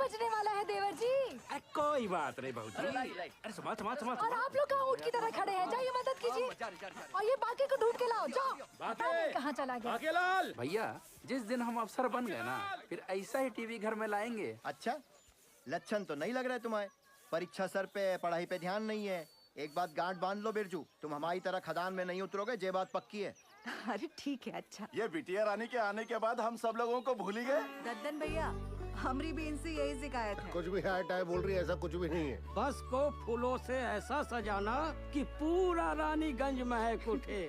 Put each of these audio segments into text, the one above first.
बजने वाला है देवर जी। कोई बात नहीं बहू जी। अरे संभाल संभाल संभाल। और आप लोग कहाँ ऊँट की तरह खड़े हैं? जाइए मदद कीजिए और ये बाकी को ढूंढ के लाओ। जाओ। पता नहीं कहाँ चला गया। बाकेलाल भैया जिस दिन हम अफसर बन गए ना फिर ऐसा ही टीवी घर में लाएंगे। अच्छा, लक्षण तो नहीं लग रहा है तुम्हारे। परीक्षा सर पे, पढ़ाई पे ध्यान नहीं है। एक बात गांठ बांध लो बिरजू, तुम हमारी तरह खदान में नहीं उतरोगे, ये बात पक्की है। अरे ठीक है। अच्छा ये बिटिया रानी के आने के बाद हम सब लोगों को भूल ही गए। दद्दन भैया, हमरी भी इनसे यही शिकायत है। कुछ भी हाय टाय बोल रही है, ऐसा कुछ भी नहीं है। बस को फूलों से ऐसा सजाना कि पूरा रानीगंज महक उठे।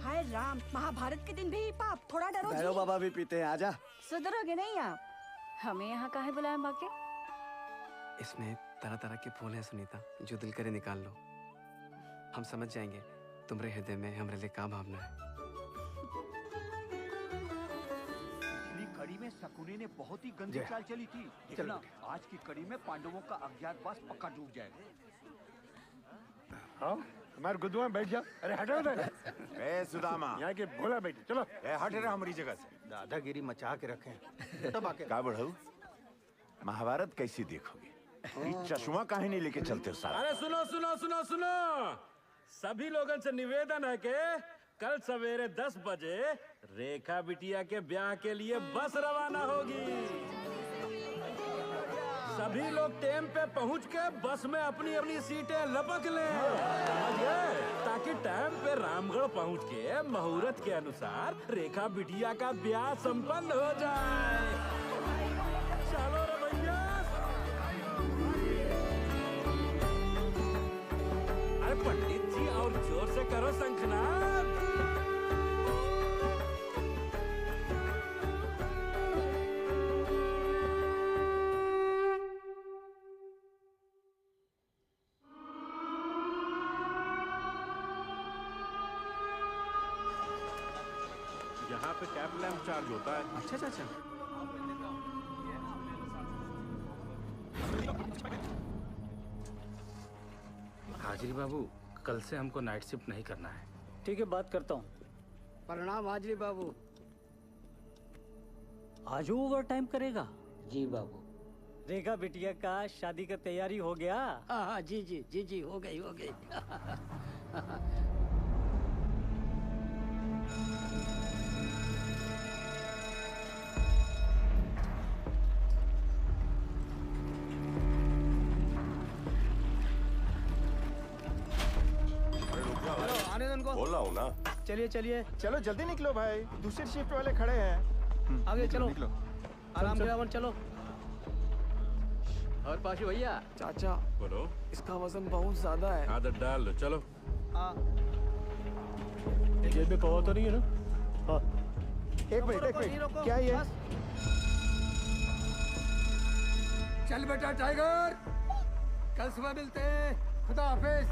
हाय राम, महाभारत के दिन भी पाप, थोड़ा डरो जी। बाबा भी पीते हैं, आजा। सुधरोगे नहीं आप? हमें यहाँ काहे बुलाया बाकी? इसमें तरह तरह के फूल हैं सुनीता, जो दिल करे निकाल लो। हम समझ जाएंगे तुम्हारे हृदय में हमारे लिए क्या भावना है। कड़ी में शकुनी ने बहुत ही गंदी चाल चली थी। देखना, आज की कड़ी में पांडवों का अज्ञातवास पक्का डूब जाएगा। हाँ, हमारे गुद्दू में बैठ जा। अरे हटो उधर। ए सुदामा, यहाँ के भोला बेटी, चलो। ए हट रहा हमारी जगह से। दादागिरी मचा के रखे। तब आके का बढ़ाऊ, महाभारत कैसी देखोगे? चश्मा काहे नहीं लेके चलते हो सारा? अरे सुनो सुनो सुनो सुनो, सभी लोगों से निवेदन है कि कल सवेरे 10 बजे रेखा बिटिया के ब्याह के लिए बस रवाना होगी। सभी लोग टाइम पे पहुंच के बस में अपनी अपनी सीटें लपक लें, समझ गए? ताकि टाइम पे रामगढ़ पहुंच के मुहूर्त के अनुसार रेखा बिटिया का ब्याह संपन्न हो जाए। चलो रे भैया। अरे पंडित जी और जोर से करो शंखनाद। यहाँ पे कैब लैम्प चार्ज होता है। अच्छा चाचा, हाजिरी बाबू, कल से हमको नाइट शिफ्ट नहीं करना है। ठीक है, बात करता हूँ। प्रणाम हाजिरी बाबू। आज ओवर टाइम करेगा? जी बाबू। रेखा बिटिया का शादी का तैयारी हो गया? हाँ हाँ, जी जी जी जी, हो गई हो गई। बोला हूँ ना। चलिए चलिए, चलो जल्दी निकलो भाई, दूसरी शिफ्ट वाले खड़े हैं। आगे चलो, आराम से आराम चलो। और पाशु भैया। चाचा, बोलो। इसका वजन बहुत ज्यादा है। आदत डाल लो, चलो। जेब में कहो तो नहीं है ना? हाँ। एक मिनट, क्या ये? चल बेटा टाइगर, कल सुबह मिलते हैं। खुदा हाफिज।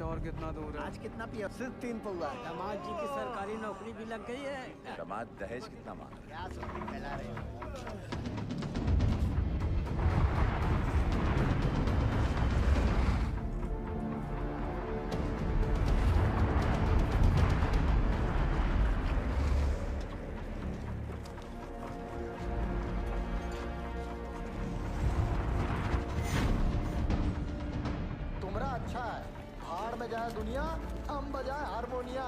और कितना दूर है? आज कितना पिया? सिर्फ 3 पौआ। दामाद जी की सरकारी नौकरी भी लग गई है। दामाद दहेज कितना मांग? क्या सुनती फैला रहे हो? तुमरा अच्छा है, भाड़ में जाए दुनिया, हम बजाए हारमोनिया।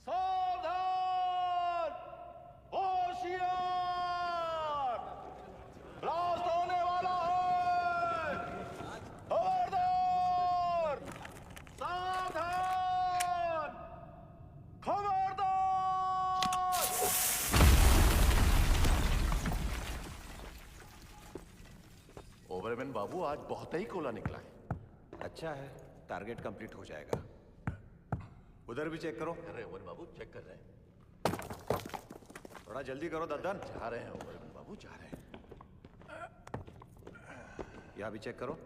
सावधान! होशियार! बाबू आज बहुत ही कोला निकला है। अच्छा है, टारगेट कंप्लीट हो जाएगा। उधर भी चेक करो। अरे ओवन बाबू चेक कर रहे हैं। थोड़ा जल्दी करो दद्दन। जा रहे हैं ओवन बाबू, जा रहे हैं। यहाँ भी चेक करो।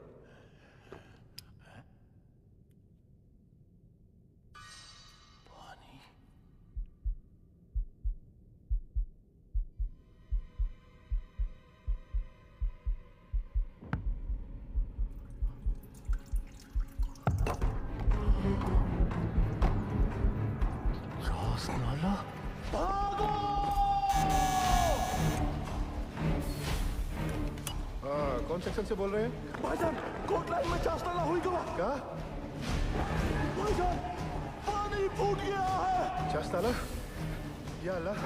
कौन सेक्शन से बोल रहे हैं? भाईजान कोट लाइन में चास्ताला हुई गवा। क्या? भाईजान पानी फूट गया है। चास्ताला? या अल्लाह।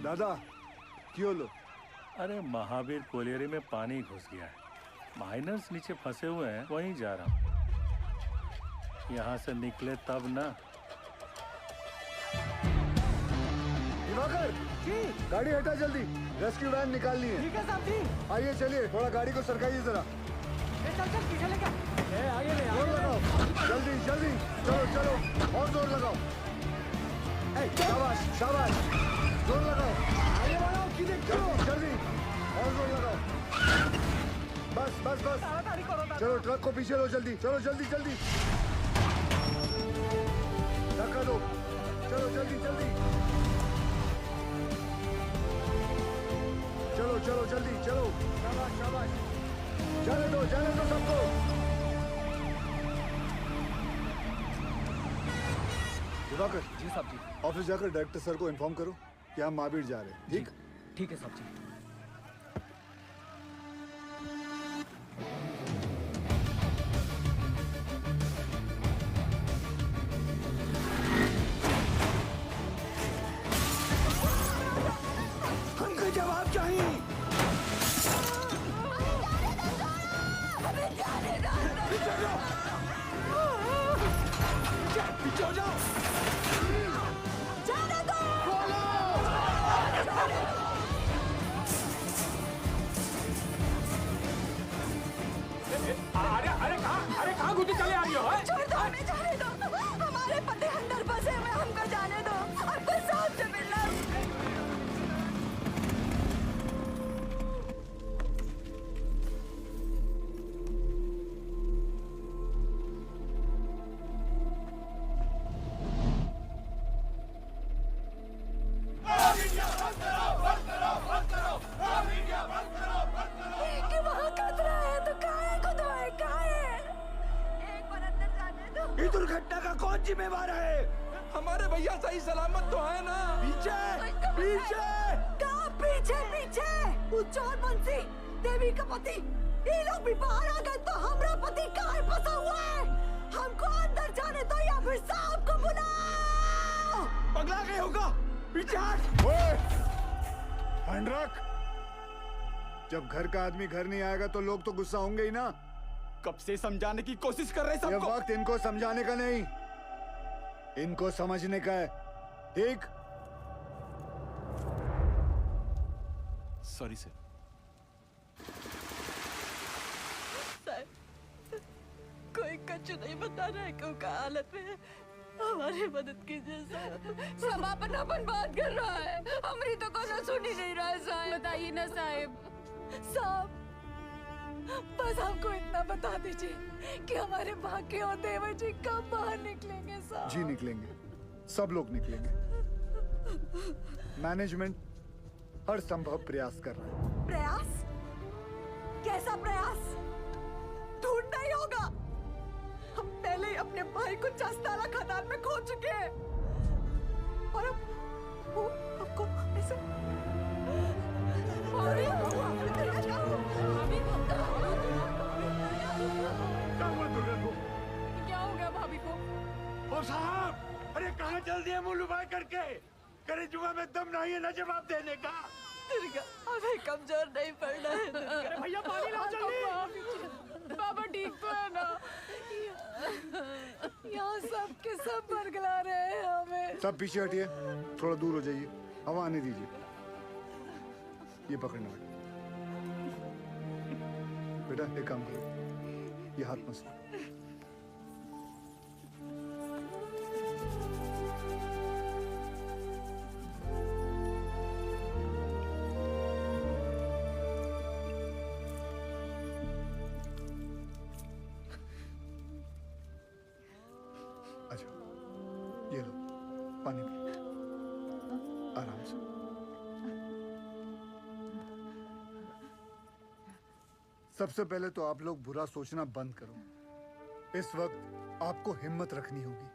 दादा क्यों लो? अरे महावीर कोलियरी में पानी घुस गया है। माइनर्स नीचे फंसे हुए हैं, वहीं जा रहा हूँ। यहाँ से निकले तब ना। दिवाकर जी, गाड़ी हटा जल्दी, रेस्क्यू वैन निकालनी है। ठीक है साहब जी। आइए चलिए, थोड़ा गाड़ी को सरकाइए जरा। चल चल पीछे लेकर। आगे ले जोर लगाओ, जल्दी जल्दी, चलो चलो और जोर लगाओ। शाबाश शाबाश, जोर लगाओ, आगे बढ़ाओ, जल्दी जल्दी और जोर लगाओ। बस बस बस, चलो ट्रक को पीछे लो जल्दी, चलो जल्दी जल्दी, धक्का दो, चलो जल्दी जल्दी, चलो चलो जल्दी चलो, शाबाश शाबाश, जाने दो सबको। दिवाकर जी साहब जी। ऑफिस जाकर डायरेक्टर सर को इन्फॉर्म करो कि हम महावीर जा रहे हैं। ठीक? ठीक है साहब जी। हमको जवाब चाहिए। पीछे हो जाओ। जाने दो। भी चले आ रही हो? छोड़ दो, हमें जाने दो। हमारे पति अंदर फंसे हुए, हमको जाने दो। हमको साहब से मिलना। कि वहाँ खतरा है तो कहाँ है खुदा है, कहाँ है? एक बार अंदर जाने दो। ये दुर्घटना का कौन जिम्मेवार है? हमारे भैया सही सलामत तो है ना? पीछे पीछे कहाँ पीछे पीछे? वो चोर बंसी, देवी का पति, ये लोग भी बाहर आ गए तो हमारा पति कहाँ फंसा हुआ है? हमको अंदर जाने दो या फिर साहब को बुलाओ। पगला गए होगा। पीछे हट। हैंड रख। जब घर का आदमी घर नहीं आएगा तो लोग तो गुस्सा होंगे ही ना। कब से समझाने की कोशिश कर रहे ये सबको। वक्त इनको समझाने का नहीं, इनको समझने का है। ठीक? Sorry sir. सर, कोई कच्चू नहीं बता रहा है क्यों का हालत में है। हमारी मदद कीजिए सर। समापन अपन बात कर रहा है, हमारी तो कोई सुन ही नहीं रहा है साहब। बताइए ना साहब। साहब, बस हमको इतना बता दीजिए कि हमारे भाग्य और देवर जी कब बाहर निकलेंगे साहब। जी निकलेंगे, सब लोग निकलेंगे। मैनेजमेंट हर संभव प्रयास कर रहा है। प्रयास? कैसा प्रयास? ढूंढना ही होगा। हम पहले ही अपने भाई को चस्ताला खदान में खो चुके हैं और अब वो आपको ऐसे क्या हो गया भाभी को? ओ साहब, अरे कहाँ चल दिए मुंह लुभाए करके? करे जुआ में दम नहीं है ना जवाब देने का। दुर्गा, हमें कमजोर नहीं पड़ना है दुर्गा। अरे भैया पानी लाओ जल्दी। बाबा ठीक तो है ना? यहाँ सब के सब बरगला रहे हैं हमें। सब पीछे हटिए, थोड़ा दूर हो जाइए, हवा आने दीजिए। ये पकड़ना बेटा, एक काम करो, ये हाथ मसलो। अच्छा, ये लो पानी पियो, आराम से। सबसे पहले तो आप लोग बुरा सोचना बंद करो। इस वक्त आपको हिम्मत रखनी होगी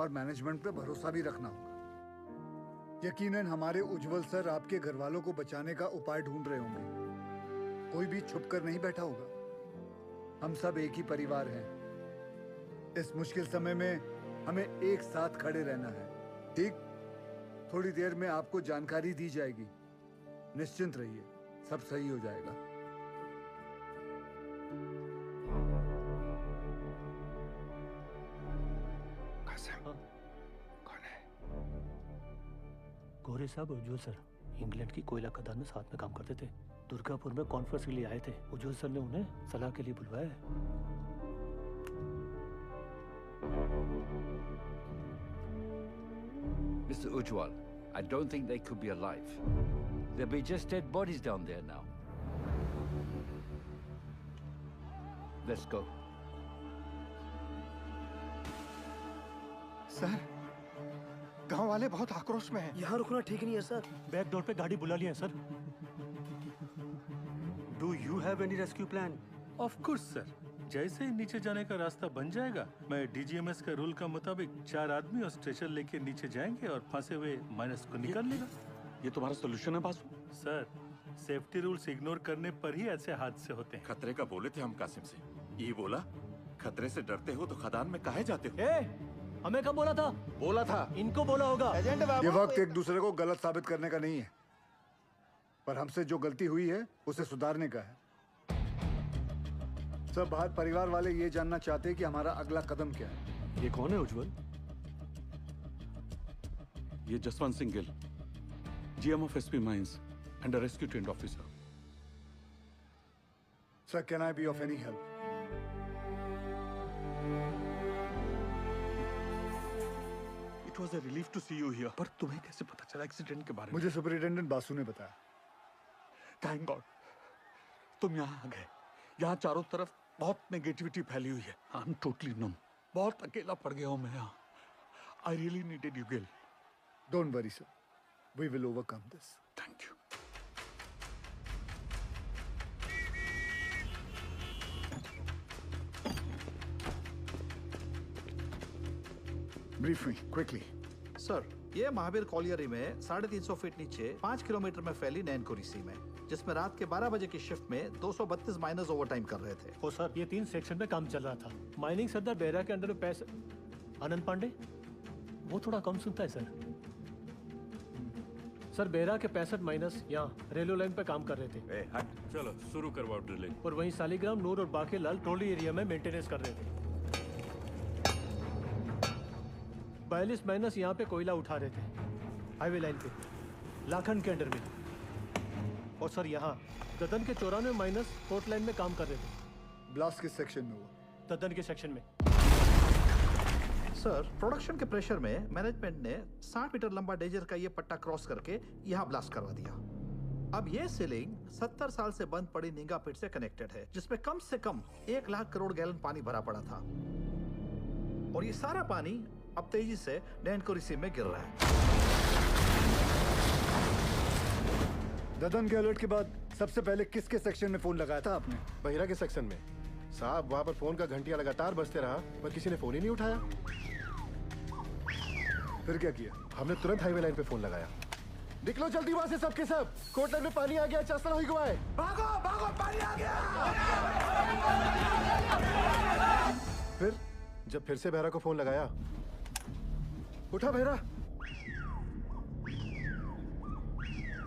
और मैनेजमेंट पे भरोसा भी रखना होगा। यकीनन हमारे उज्जवल सर आपके घर वालों को बचाने का उपाय ढूंढ रहे होंगे। कोई भी छुप कर नहीं बैठा होगा। हम सब एक ही परिवार हैं। इस मुश्किल समय में हमें एक साथ खड़े रहना है। ठीक? थोड़ी देर में आपको जानकारी दी जाएगी। निश्चिंत रहिए, सब सही हो जाएगा। गोरे साहब उज्जवल सर इंग्लैंड की कोयला खदान में साथ में काम करते थे। दुर्गापुर में कॉन्फ्रेंस के लिए आए थे। उज्जवल सर ने उन्हें सलाह के लिए बुलवाया है। Mr. Ujwal, I don't think they could be alive. There'll be just dead bodies down there now. Let's go. Sir, गांव वाले बहुत आक्रोश में हैं। यहाँ रुकना ठीक नहीं है सर। बैक डोर पे गाड़ी बुला लिया है sir. Do you have any rescue plan? Of course sir. जैसे ही नीचे जाने का रास्ता बन जाएगा, मैं डीजीएमएस के रूल का मुताबिक 4 आदमी और स्ट्रेचर लेके नीचे जाएंगे और फंसे हुए माइनस को निकाल लेगा। ये तुम्हारा सोल्यूशन है Basu? Sir, safety rules ignore करने पर ही ऐसे हादसे होते हैं। खतरे का बोले थे हम कासिम से। ये बोला, खतरे से डरते हो तो खदान में काहे जाते हो? हमें कब बोला था? बोला था। इनको बोला होगा। ये वक्त एक दूसरे को गलत साबित करने का नहीं है, पर हमसे जो गलती हुई है उसे सुधारने का है। सब बाहर परिवार वाले ये जानना चाहते हैं कि हमारा अगला कदम क्या है। ये कौन है उज्जवल? ये Jaswant Singh Gill, GM of SP mines and a rescue trained officer. Sir, can I be of any help? It was a relief to see you here. पर तुम्हें कैसे पता चला एक्सीडेंट के बारे में? मुझे सुपरिटेंडेंट बासु ने बताया। Thank God. तुम यहाँ आ गए। यहाँ चारों तरफ बहुत नेगेटिविटी फैली हुई है। I'm totally numb. बहुत अकेला पड़ गया हूँ मैं यहाँ। I really needed you, Gil. Don't worry, sir. We will overcome this. Thank you. Brief me quickly. Sir, ये महावीर कॉलियरी में 350 फीट नीचे 5 किलोमीटर में फैली नैनकुरी सी में, जिसमें रात के 12 बजे की शिफ्ट में 232 माइनर्स ओवरटाइम कर रहे थे। ओ सर, ये 3 सेक्शन में काम चल रहा था। माइनिंग सरदार बेहरा के अंडर में पैसे आनंद पांडे, वो थोड़ा कम सुनता है सर। सर, बेहरा के 65 माइनस यहाँ रेलवे लाइन पे काम कर रहे थे। चलो शुरू करवाओ ड्रिलिंग। और वहीं सालीग्राम, नूर और बाकी लाल ट्रॉली एरिया में मेंटेनेंस कर रहे थे। 42 माइनस यहाँ पे कोयला उठा रहे थे हाईवे लाइन पे, लाखन के अंडर में। और सर, यहाँ ददन के 94 माइनस कोर्ट लाइन में काम कर रहे थे। ब्लास्ट किस सेक्शन में हुआ? ददन के सेक्शन में। सर, प्रोडक्शन के प्रेशर में मैनेजमेंट ने 60 मीटर लंबा डेजर का ये पट्टा क्रॉस करके यहाँ ब्लास्ट करवा दिया। अब ये सीलिंग 70 साल से बंद पड़ी निंगा पिट से कनेक्टेड है, जिसमें कम से कम 1 लाख करोड़ गैलन पानी भरा पड़ा था। और ये सारा पानी अब तेजी से नैनकुरी सी में गिर रहा है। ददन के अलर्ट के बाद सबसे पहले किसके सेक्शन में फोन लगाया था आपने? बहिरा के सेक्शन में। साहब, वहाँ पर फोन का घंटियां लगातार बजते रहा, पर किसी ने फोन ही नहीं उठाया। फिर क्या किया? हमने तुरंत हाईवे लाइन पे फोन लगाया। निकलो जल्दी वहाँ से सबके सब, कोर्ट लाइन में पानी आ गया, चासल हो गया है। भागो भागो, पानी आ गया। फिर जब फिर से बहरा को फोन लगाया, उठा बहरा।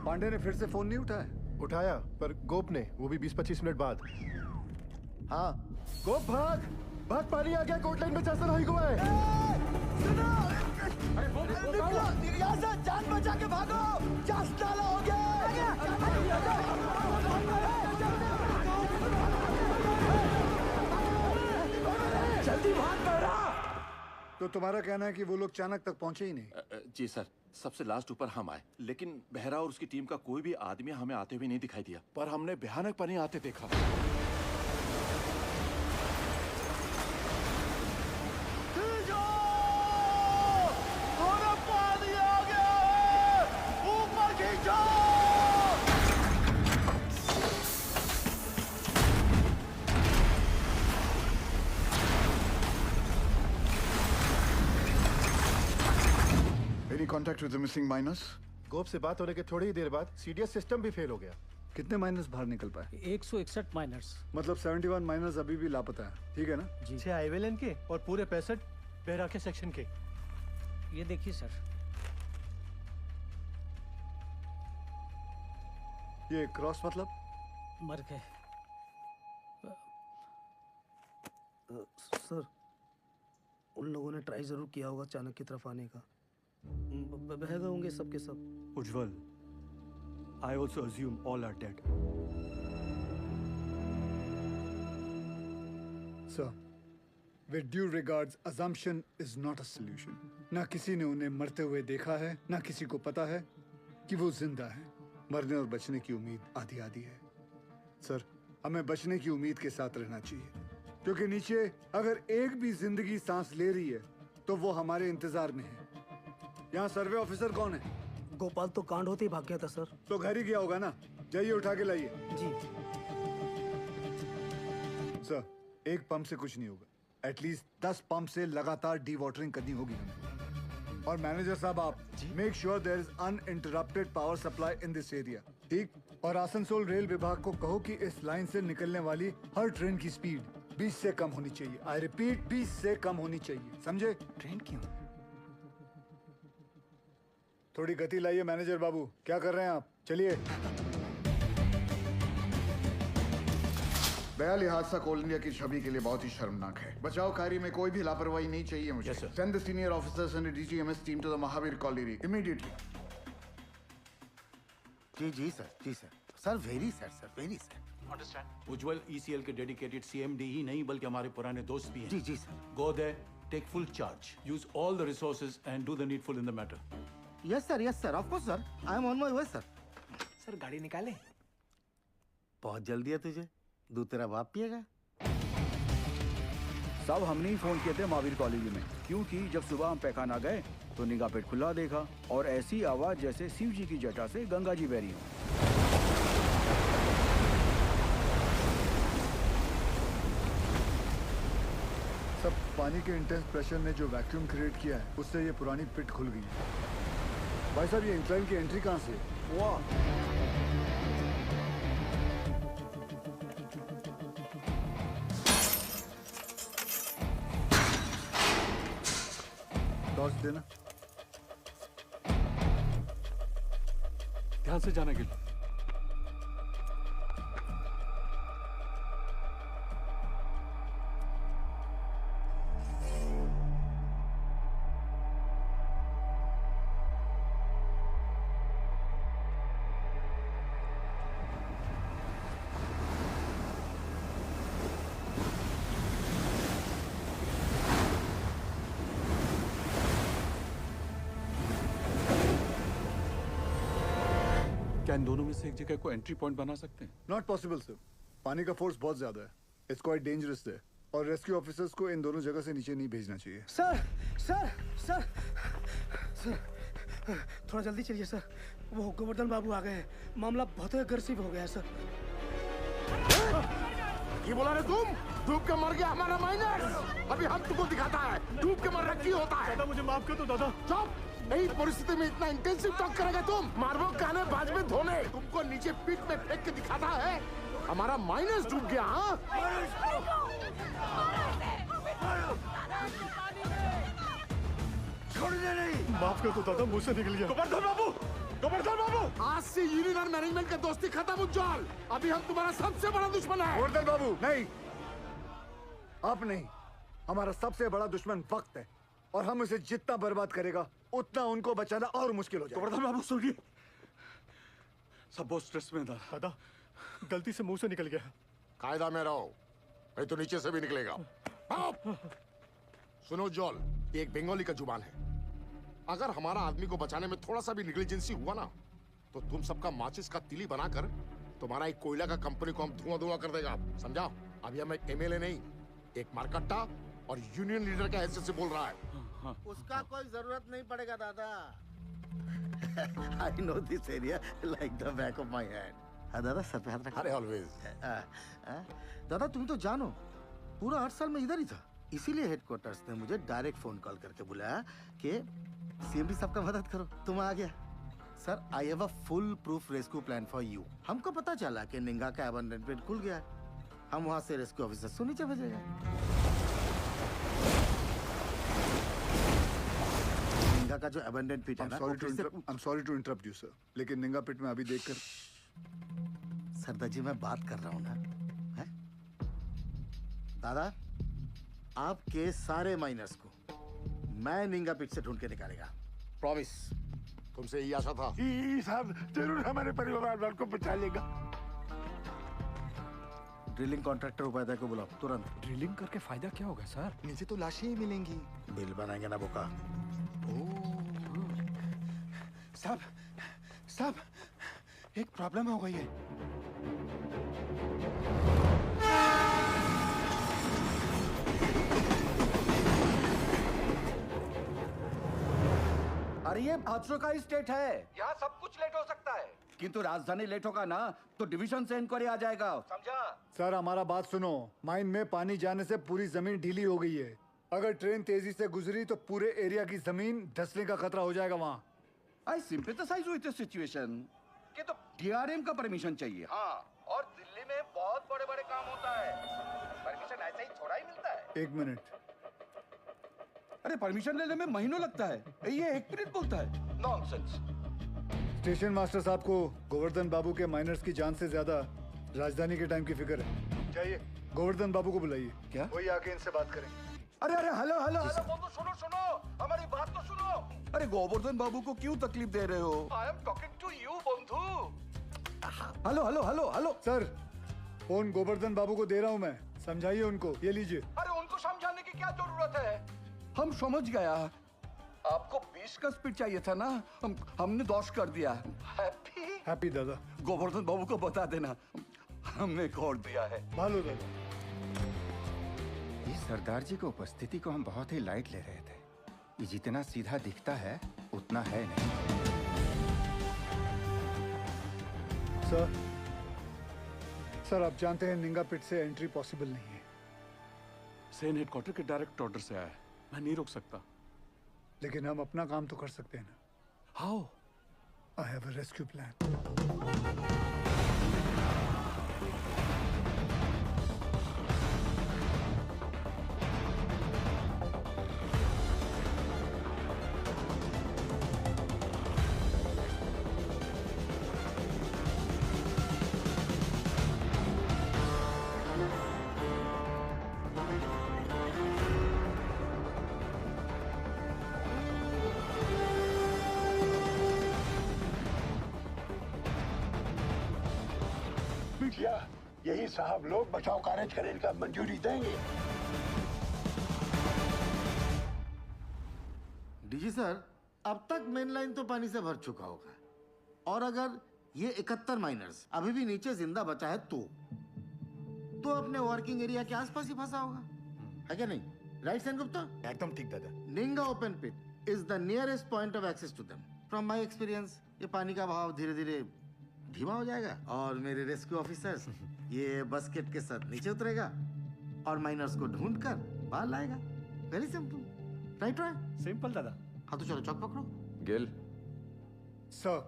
पांडे ने फिर से फोन नहीं उठाया? उठाया, पर गोप ने, वो भी 20-25 मिनट बाद। हाँ, गोप भाग भाग, पानी आ गया, कोर्ट लाइन में चासल हो गया है। यहाँ से जान बचा के भागो, चासल हो गया। जल्दी भाग बहरा। तो तुम्हारा कहना है कि वो लोग चाणक तक पहुंचे ही नहीं? जी सर, सबसे लास्ट ऊपर हम आए, लेकिन बहरा और उसकी टीम का कोई भी आदमी हमें आते हुए नहीं दिखाई दिया, पर हमने भयानक पानी आते देखा। पानी आ गया है, ऊपर खींचो। Any contact with the missing miners? गोप से बात होने के थोड़ी ही देर बाद सीडीएस सिस्टम भी फेल हो गया। कितने माइनर्स बाहर निकल पाए? 161 माइनर्स। मतलब 71 माइनर्स अभी भी लापता है, ठीक है ना? जी। 6 हाईवे लाइन के और पूरे 65 बेहरा के सेक्शन के। ये देखिए सर। ये क्रॉस मतलब? मर गए। सर, उन लोगों ने ट्राई जरूर किया होगा चाणक की तरफ आने का। बह गए होंगे सबके सब। उज्जवल, I also assume all are dead. Sir, with due regards, assumption is not a solution. ना किसी ने उन्हें मरते हुए देखा है, ना किसी को पता है कि वो जिंदा है। मरने और बचने की उम्मीद आधी आधी है। सर, हमें बचने की उम्मीद के साथ रहना चाहिए, क्योंकि नीचे अगर एक भी जिंदगी सांस ले रही है तो वो हमारे इंतजार में है। यहाँ सर्वे ऑफिसर कौन है? गोपाल तो कांड होते ही भाग गया था सर। तो घर ही गया होगा ना? जाइए उठा के लाइए। जी। सर, एक पंप से कुछ नहीं होगा। एटलीस्ट 10 पंप से लगातार डी वाटरिंग करनी होगी हमें। और मैनेजर साहब, आप make sure there is uninterrupted power supply in this area, ठीक? और आसनसोल रेल विभाग को कहो कि इस लाइन से निकलने वाली हर ट्रेन की स्पीड 20 से कम होनी चाहिए। आई रिपीट, 20 से कम होनी चाहिए, समझे? ट्रेन क्यों? थोड़ी गति लाइए मैनेजर बाबू। क्या कर रहे हैं आप? चलिए। दयाल हादसा कोल इंडिया की छवि के लिए बहुत ही शर्मनाक है। बचाव कार्य में कोई भी लापरवाही नहीं चाहिए मुझे। Send the senior officers and DGMS team to the Mahavir colony immediately. जी सर, जी sir. Sir very sir, very sir. Understand. Ujjwal ECL के डेडिकेटेड सीएमडी ही नहीं बल्कि हमारे पुराने दोस्त भी हैं। जी sir. Go there, take full charge. Use all the resources and do the needful in the matter. Yes sir, of course sir. I am on my way sir. Sir गाड़ी निकाले। बहुत जल्दी है तुझे, दूध तेरा बाप पिएगा। सब हमने ही फोन किए थे महावीर कॉलेज में, क्योंकि जब सुबह हम पैखाना गए तो निगाह पेट खुला देखा और ऐसी आवाज जैसे शिव जी की जटा से गंगा जी बह रही हो। सब पानी के इंटेंस प्रेशर ने जो वैक्यूम क्रिएट किया है उससे ये पुरानी पिट खुल गई है। भाई साहब ये इंक्लाइन की एंट्री कहाँ से? वाह, टॉर्च देना। ध्यान से जाना गिल। क्या इन दोनों में से एक जगह को एंट्री पॉइंट बना सकते हैं? नॉट पॉसिबल सर, पानी का फोर्स बहुत ज्यादा है। इट्स क्वाइट डेंजरस है और रेस्क्यू ऑफिसर्स को इन दोनों जगह से नीचे नहीं भेजना चाहिए। सर सर सर सर थोड़ा जल्दी चलिए सर, वो गोवर्धन बाबू आ गए हैं, मामला बहुत अग्रेसिव हो गया है सर। ये बोला रे तुम? डूब के मर गया हमारा माइनर। अभी हम तुमको दिखाता है डूब के मरना क्यों होता है। दादा मुझे माफ कर दो दादा। चुप, नई परिस्थिति में इतना इंटेंसिव टॉक करेगा तुम? मारबो काने बाज में धोने, तुमको नीचे पीठ में फेंक के दिखाता है हमारा माइनस डूब गया। हाँ छोड़ने नहीं। माफ कर दो दादा, मुझ से निकल गया। गोवर्धन बाबू, गोवर्धन बाबू, आज से यूनियन और मैनेजमेंट का दोस्ती खत्म उज्जवल। अभी हम तुम्हारा सबसे बड़ा दुश्मन है। गोवर्धन बाबू नहीं, आप नहीं, हमारा सबसे बड़ा दुश्मन वक्त है और हम उसे जितना बर्बाद करेगा उतना उनको बचाना और मुश्किल हो जाएगा। गोवर्धन बाबू सुनिए, सब बहुत स्ट्रेस में था। दादा गलती से मुंह से निकल गया। कायदा में रहो, नहीं तो नीचे से भी निकलेगा। सुनो जॉल, ये एक बंगाली का जुबान है। अगर हमारा आदमी को बचाने में थोड़ा सा भी नेग्लिजेंसी हुआ ना तो तुम सबका माचिस का तिली बनाकर तुम्हारा एक कोयला का कंपनी को हम धुआं धुआं कर देगा, समझा? अभी हम एक एमएलए नहीं, एक मारकट्टा और यूनियन लीडर के हैसियत से बोल रहा है। उसका कोई जरूरत नहीं पड़ेगा दादा। I know this area like the back of my hand. हाँ दादा, सर पे हाथ रखो। अरे ऑलवेज। दादा तुम तो जानो, पूरा 8 साल में इधर ही था, इसीलिए हेडक्वार्टर्स ने मुझे डायरेक्ट फोन कॉल करके बुलाया कि सीएमडी साहब का मदद करो। तुम आ गया। Sir I have a full proof rescue plan for you. हमको पता चला कि निंगा का अबंडन पेट खुल गया है, हम वहाँ से रेस्क्यू ऑफिसर से नीचे भेजेंगे। निंगा का जो अबंडन पिट है ना, I'm sorry to interrupt you sir, लेकिन निंगा पिट में अभी देखकर। सरदार जी मैं बात कर रहा हूँ ना, है? दादा आपके सारे माइनर्स को मैं निंगा पिट से ढूंढ के निकालेगा, प्रॉमिस। तुमसे यही आशा था। साहब जरूर हमारे परिवार वालों को बचा लेगा। ड्रिलिंग कॉन्ट्रैक्टर उपाध्याय को बुलाओ तुरंत। ड्रिलिंग करके फायदा क्या होगा सर? नीचे तो लाशें ही मिलेंगी। बिल बनाएंगे ना बोका। साहब एक प्रॉब्लम हो गई है। अरे ये हादसों का स्टेट है, यहाँ सब कुछ लेट हो सकता है। किंतु राजधानी लेट होगा ना तो डिवीजन से इंक्वायरी आ जाएगा, समझा? सर हमारा बात सुनो, माइन में पानी जाने से पूरी जमीन ढीली हो गई है। अगर ट्रेन तेजी से गुजरी तो पूरे एरिया की जमीन धंसने का खतरा हो जाएगा वहाँ। आई सिंपैथाइज विद द सिचुएशन, कि तो डीआरएम का परमिशन चाहिए। हाँ, और दिल्ली में बहुत बड़े बड़े काम होता है, परमिशन ऐसे ही थोड़ा ही मिलता है। 1 मिनट। अरे परमिशन लेने में महीनों लगता है, ये 1 मिनट बोलता है। नॉनसेंस। स्टेशन मास्टर साहब को गोवर्धन बाबू के माइनर्स की जान से ज्यादा राजधानी के टाइम की फिक्र है। चाहिए गोवर्धन बाबू को बुलाइए। क्या? वही आके इनसे बात करें। अरे अरे हेलो हेलो हेलो, बोल तो सुनो सुनो, हमारी बात तो सुनो। अरे गोवर्धन बाबू को क्यों तकलीफ दे रहे हो? I am talking to you बंधु। Hello hello hello hello. Sir phone Govardhan Babu को दे रहा हूँ मैं, समझाइए उनको। ये लीजिए। अरे उनको समझाने की क्या जरूरत है? हम समझ गया। आपको 20 का स्पीड चाहिए था ना, हमने 10 कर दिया। हैप्पी हैप्पी दादा। गोवर्धन बाबू को बता देना हमने कोड दिया है। भालो दादा। इस सरदार जी की उपस्थिति को हम बहुत ही लाइट ले रहे थे। ये जितना सीधा दिखता है उतना है नहीं। सर आप जानते हैं निंगा पिट से एंट्री पॉसिबल नहीं है। सेन हेडक्वार्टर के डायरेक्ट ऑर्डर से आया है, मैं नहीं रोक सकता। लेकिन हम अपना काम तो कर सकते हैं ना। How? I have a rescue plan. यही साहब लोग बचाव कार्य करने का मंजूरी देंगे। डीजी सर, अब तक मेन लाइन तो पानी से भर चुका होगा, और अगर ये 71 माइनर्स अभी भी नीचे जिंदा बचा है तो अपने वर्किंग एरिया के आसपास ही फंसा होगा, है क्या नहीं? राइट सेन गुप्ता? एकदम ठीक दादा। Ninga open pit is the nearest point of access to them. From my experience ये पानी का बहाव धीरे धीरे धीमा हो जाएगा और मेरे रेस्क्यू ऑफिसर्स ये बस्केट के साथ नीचे उतरेगा और माइनर्स को ढूंढकर बाहर लाएगा। Very simple, right? सिंपल दादा। हाँ तो चलो चौक पकड़ो। गिल सर,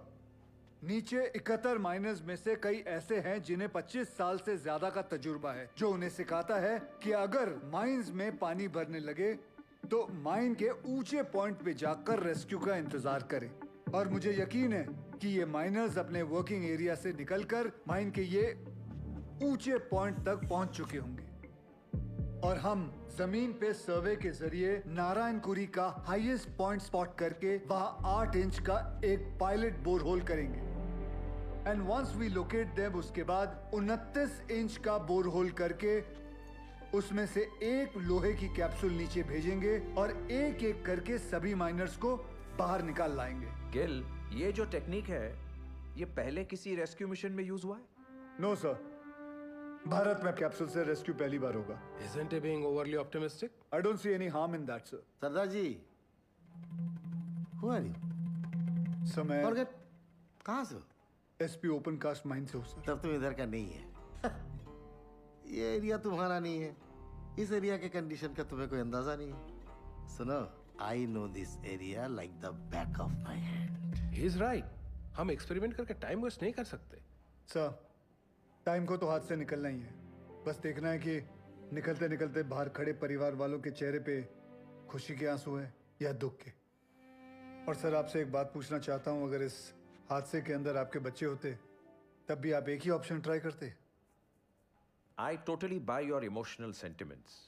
नीचे 71 माइनर्स में से कई ऐसे हैं जिन्हें 25 साल से ज्यादा का तजुर्बा है, जो उन्हें सिखाता है कि अगर माइंस में पानी भरने लगे तो माइन के ऊंचे पॉइंट पे जाकर रेस्क्यू का इंतजार करें। और मुझे यकीन है कि ये माइनर्स अपने वर्किंग एरिया से निकलकर माइन के ये ऊंचे पॉइंट तक पहुंच चुके होंगे और हम जमीन पे सर्वे के जरिए नारायणकुरी का हाईएस्ट पॉइंट स्पॉट करके वहां 8 इंच का एक पायलट बोरहोल करेंगे। And once we locate them, उसके बाद 29 इंच का बोरहोल करके उसमें से एक लोहे की कैप्सूल नीचे भेजेंगे और एक एक करके सभी माइनर्स को बाहर निकाल लाएंगे। गिल, ये जो टेक्निक है ये पहले किसी रेस्क्यू मिशन में यूज हुआ है? नो सर, भारत में कैप्सूल से रेस्क्यू पहली बार होगा। Isn't he being overly optimistic? I don't see any harm in that, sir. Sardar ji, who are you? Sir मैं Forget, कहाँ से? SP ओपन कास्ट माइन से हूँ सर। तब तुम इधर का नहीं है। ये एरिया तुम्हारा नहीं है, इस एरिया के कंडीशन का तुम्हें कोई अंदाजा नहीं है। सुनो, I know this area like the back of my hand. He is right. हम एक्सपेरिमेंट करके टाइम वेस्ट नहीं कर सकते। सर, टाइम को तो हाथ से निकलना ही है, बस देखना है कि निकलते निकलते बाहर खड़े परिवार वालों के चेहरे पे खुशी के आंसू हैं या दुख के। और सर आपसे एक बात पूछना चाहता हूँ, अगर इस हादसे के अंदर आपके बच्चे होते तब भी आप एक ही ऑप्शन ट्राई करते? I totally buy your emotional sentiments.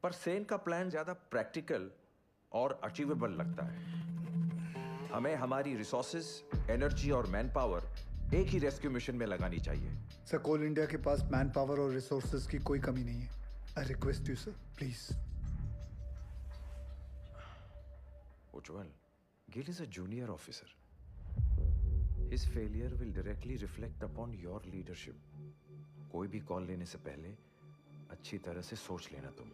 पर सेन का प्लान ज्यादा प्रैक्टिकल और अचीवेबल लगता है। हमें हमारी रिसोर्सेज, एनर्जी और मैन पावर एक ही रेस्क्यू मिशन में लगानी चाहिए। सर, कोल इंडिया के पास मैन पावर और रिसोर्सेज की कोई कमी नहीं है। I request you sir, please. Ujjwal, Gill is a junior officer. His failure will directly reflect upon your leadership. कोई भी कॉल लेने से पहले अच्छी तरह से सोच लेना तुम।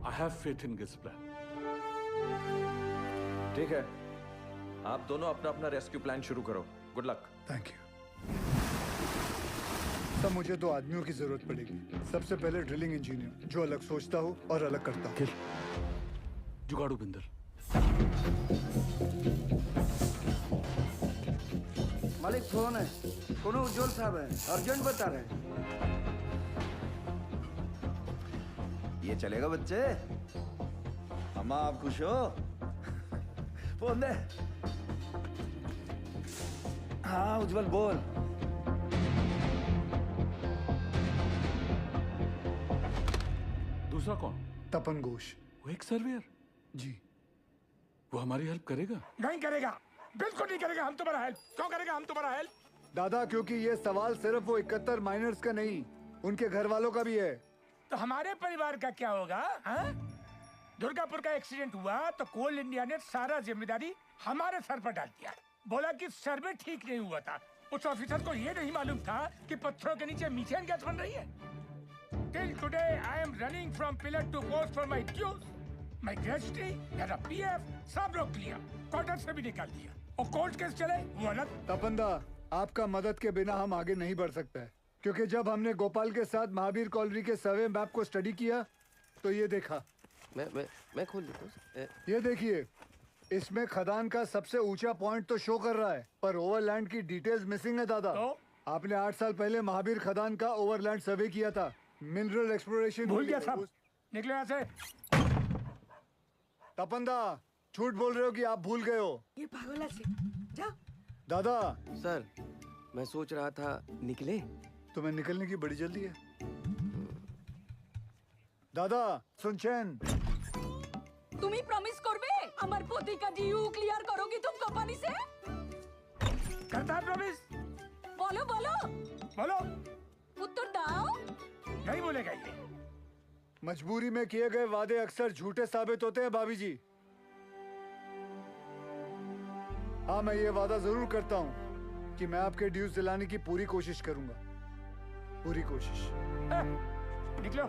I have faith in Gil's plan. ठीक है, आप दोनों अपना अपना रेस्क्यू प्लान शुरू करो। Good luck. Thank you. सब मुझे 2 आदमियों की जरूरत पड़ेगी। सबसे पहले ड्रिलिंग इंजीनियर, जो अलग सोचता हो और अलग करता हो। जुगाड़ू बिंदर। मालिक फोन है, कोनो उज्जवल साहब है, अर्जेंट बता रहे हैं। ये चलेगा बच्चे? अम्मा आप खुश हो? फोन दे। हाँ उज्जवल बोल। दूसरा कौन? तपन घोष। वो एक सर्वेयर। जी। वो हमारी हेल्प करेगा? नहीं करेगा, बिल्कुल नहीं करेगा। हम तुम्हारा हेल्प क्यों करेगा? हम तुम्हारा हेल्प दादा, क्योंकि ये सवाल सिर्फ वो 71 माइनर्स का नहीं, उनके घर वालों का भी है। तो हमारे परिवार का क्या होगा? हाँ? दुर्गापुर का एक्सीडेंट हुआ तो कोल इंडिया ने सारा जिम्मेदारी हमारे सर पर डाल दिया। बोला कि सर्वे ठीक नहीं हुआ था। उस ऑफिसर को ये नहीं मालूम था कि पत्थरों के नीचे मीथेन गैस बन रही है। Till today I am running from pillar to post for my dues. My gratuity, मेरा PF सब रोक लिया, क्वार्टर से भी निकाल दिया। और कोर्ट केस चले वो अलग। तपंदा, आपका मदद के बिना हम आगे नहीं बढ़ सकते हैं, क्योंकि जब हमने गोपाल के साथ महावीर कॉलोनी के सर्वे मैप को स्टडी किया तो ये देखा। मैं खोल देता हूँ। ये देखिए, इसमें खदान का सबसे ऊंचा पॉइंट तो शो कर रहा है, पर ओवरलैंड की डिटेल्स मिसिंग है दादा। तो? आपने 8 साल पहले महावीर खदान का ओवरलैंड सर्वे किया था। मिनरल एक्सप्लोरेशन भूल गया सब। निकलो यहाँ से। तपंदा, झूठ बोल रहे हो कि आप भूल गए हो? ये पागल से जा। दादा सर, मैं सोच रहा था निकले। तुम्हें निकलने की बड़ी जल्दी है। दादा सुनचैन, তুমি প্রমিস করবে আমার প্রতিকা ডিউ ক্লিয়ার করো কি তুমি কোম্পানি से? करता प्रॉमिस। बोलो बोलो बोलो। उत्तर दाओ। नहीं बोलेगा ये। मजबूरी में किए गए वादे अक्सर झूठे साबित होते हैं भाभी जी। हाँ, मैं ये वादा जरूर करता हूँ कि मैं आपके ड्यूज दिलाने की पूरी कोशिश करूंगा, पूरी कोशिश। निकलो।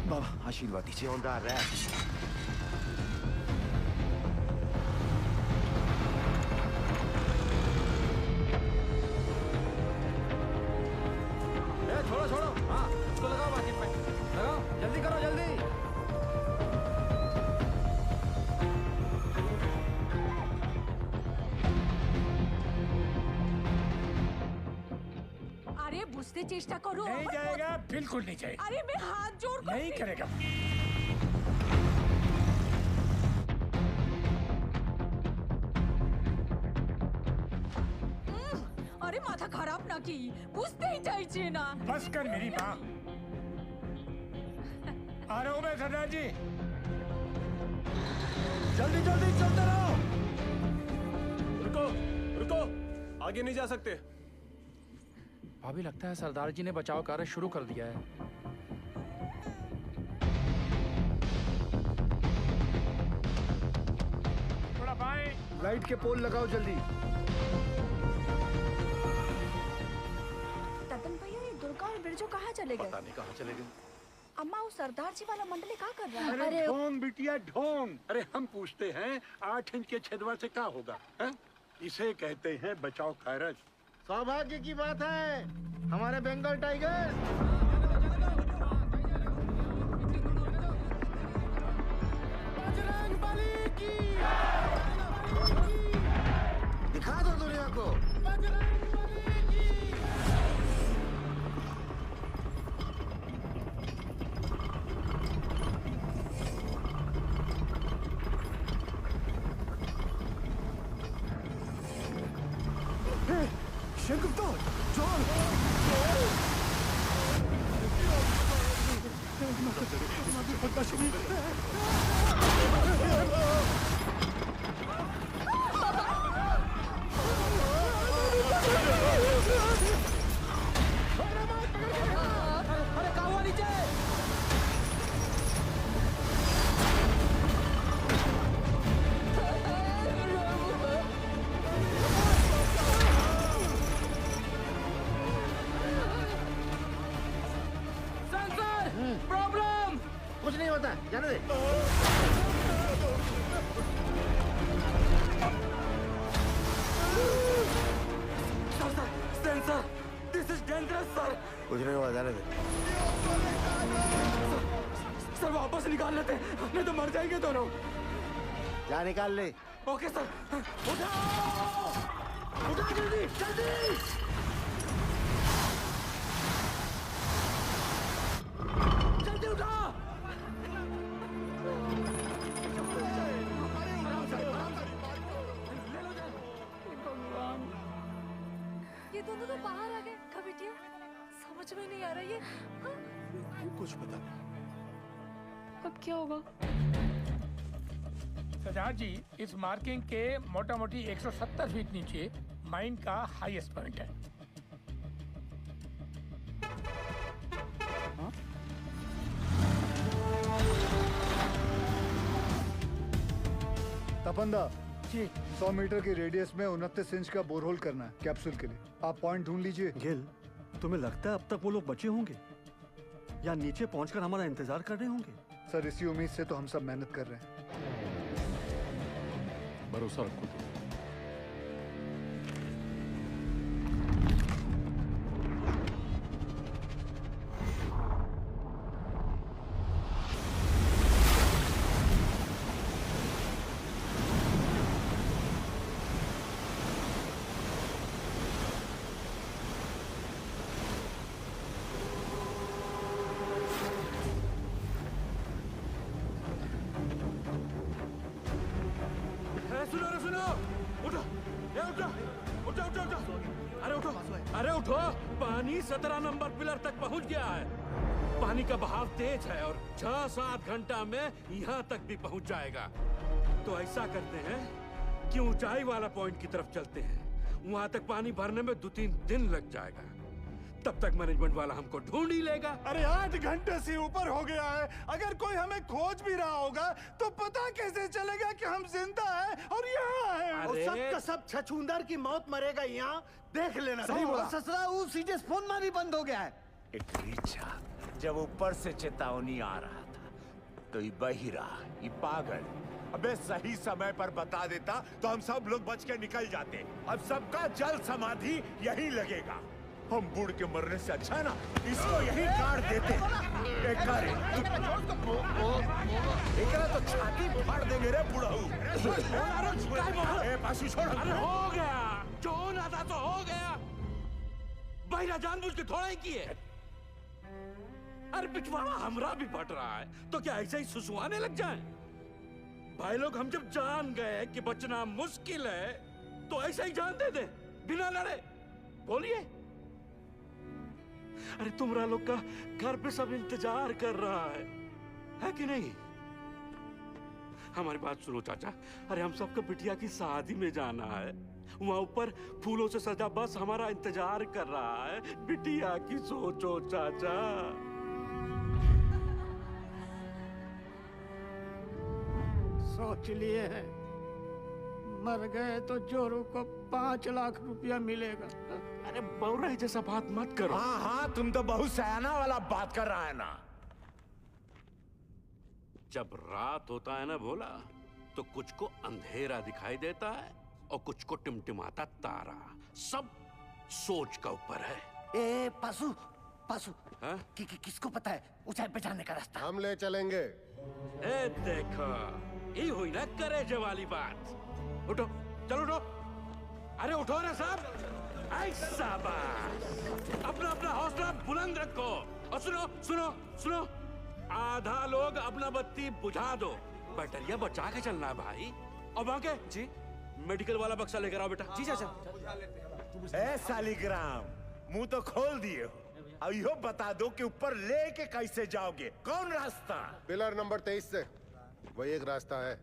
बाबा आशीर्वाद दीजिए। छोड़ो छोड़ो, हाँ इसको लगाओ, बाकी पे लगाओ, जल्दी करो जल्दी। अरे बुझते चेष्टा करो। नहीं जाएगा, बिल्कुल नहीं जाएगा। अरे मैं हाथ जोड़ कर नहीं करेगा। अरे माथा खराब ना की, बुझते ही चाहिए ना। बस कर मेरी माँ। आ रहा हूँ मैं सरदार जी। जल्दी जल्दी चलते रहो। रुको रुको, आगे नहीं जा सकते। भाभी, लगता है सरदार जी ने बचाव कार्य शुरू कर दिया है। थोड़ा बाएं। लाइट के पोल लगाओ जल्दी। ततन भैया, ये दुर्गा और बिरजू कहाँ चले गए? पता नहीं कहाँ चले गए। अम्मा, वो सरदार जी वाला मंडली क्या कर रहा है? अरे ढोंग बिटिया ढोंग। अरे हम पूछते हैं 8 इंच के छेदवा से क्या होगा? है? इसे कहते हैं बचाव कार्य। सौभाग्य की बात है, हमारे बंगाल टाइगर। बजरंगबली की। दिखा दो दुनिया को। शंकुप्ता, जॉन। अरे कहाँ हुआ नीचे? प्रॉब्लम कुछ नहीं होता, जाने दे। सेंसर, दिस इज डेंजरस सर। कुछ नहीं हुआ, जाने दे। सर वापस निकाल लेते, नहीं तो मर जाएंगे दोनों। जा निकाल ले। Okay sir. उठाओ, उठाओ जल्दी जल्दी। जल्दी उठा। ये दोनों तो बाहर आ गए। समझ में नहीं आ रहा ये। कुछ पता नहीं। अब क्या होगा? सरदार जी, इस मार्किंग के मोटा मोटी 170 फीट नीचे माइन का हाईएस्ट पॉइंट है। तपंदा जी, 100 मीटर की रेडियस में 29 इंच का बोरहोल करना है कैप्सूल के लिए। आप पॉइंट ढूंढ लीजिए। गिल, तुम्हें लगता है अब तक वो लोग बचे होंगे या नीचे पहुंचकर हमारा इंतजार कर रहे होंगे? सर, इसी उम्मीद से तो हम सब मेहनत कर रहे हैं। भरोसा रखो तुम। सुनो, उठो, उठो, उठो, उठो, उठो, अरे उठो, अरे उठो, पानी 17 नंबर पिलर तक पहुंच गया है। पानी का बहाव तेज है और 6-7 घंटा में यहाँ तक भी पहुंच जाएगा। तो ऐसा करते हैं कि ऊंचाई वाला पॉइंट की तरफ चलते हैं। वहां तक पानी भरने में 2-3 दिन लग जाएगा। तब तक मैनेजमेंट वाला हमको ढूंढ ही लेगा। अरे 8 घंटे से ऊपर हो गया है। अगर कोई हमें खोज भी रहा होगा तो पता कैसे चलेगा कि हम जिंदा हैं और यहाँ हैं? और सब का सब छछूंदर की मौत मरेगा यहाँ, देख लेना। सही बोला। ससुरा वो सीधे फोन में भी बंद हो गया है। इच्छा जब ऊपर से चेतावनी आ रहा था तो ये बहिरा, ये पागल अबे सही समय पर बता देता तो हम सब लोग बच के निकल जाते। अब सबका जल समाधि यहीं लगेगा। हम बुढ़ के मरने से अच्छा है ना इसको यहीं काट देते। एकरा तो छाती फाड़ देंगे रे बुढ़ाऊ। पासी छोड़। अरे हो गया, जो होना था तो हो गया। बहिरा जानबूझ के थोड़ा ही किए। अरे पिछवाड़ा हमरा भी फट रहा है तो क्या ऐसे ही सुसुआने लग जाएं? भाई लोग, हम जब जान गए कि बचना मुश्किल है तो ऐसे ही जान दे दे बिना लड़े। बोलिए। अरे तुमरा लोग का घर पे सब इंतजार कर रहा है कि नहीं? हमारी बात सुनो चाचा। अरे हम सबको बिटिया की शादी में जाना है। वहाँ ऊपर फूलों से सजा बस हमारा इंतजार कर रहा है। बिटिया की सोचो चाचा। सोच लिए हैं, मर गए तो जोरू को 5 लाख रुपया मिलेगा। अरे बौराई जैसा बात मत करो। हाँ हाँ, तुम तो बहुत सयाना वाला बात कर रहा है ना। जब रात होता है ना भोला, तो कुछ को अंधेरा दिखाई देता है और कुछ को टिमटिमाता तारा। सब सोच का ऊपर है। ए पासू, पासू, हाँ? किसको पता है ऊंचाई पे जाने का रास्ता? हम ले चलेंगे। ए देखो, ये हुई ना करेजे वाली बात। उठो, चलो उठो। अरे उठो ना साहब। ऐसा बात। अपना अपना हौसला बुलंद रखो। और सुनो सुनो सुनो, आधा लोग अपना बत्ती बुझा दो। बैटरिया बचा के चलना है भाई। और बाके जी, मेडिकल वाला बक्सा लेकर आओ बेटा। जी चाचा। ए सालिग्राम, मुंह तो खोल दिए हो। अब यो बता दो कि ऊपर लेके कैसे जाओगे? कौन रास्ता? पिलर नंबर 23 से। वही एक रास्ता है,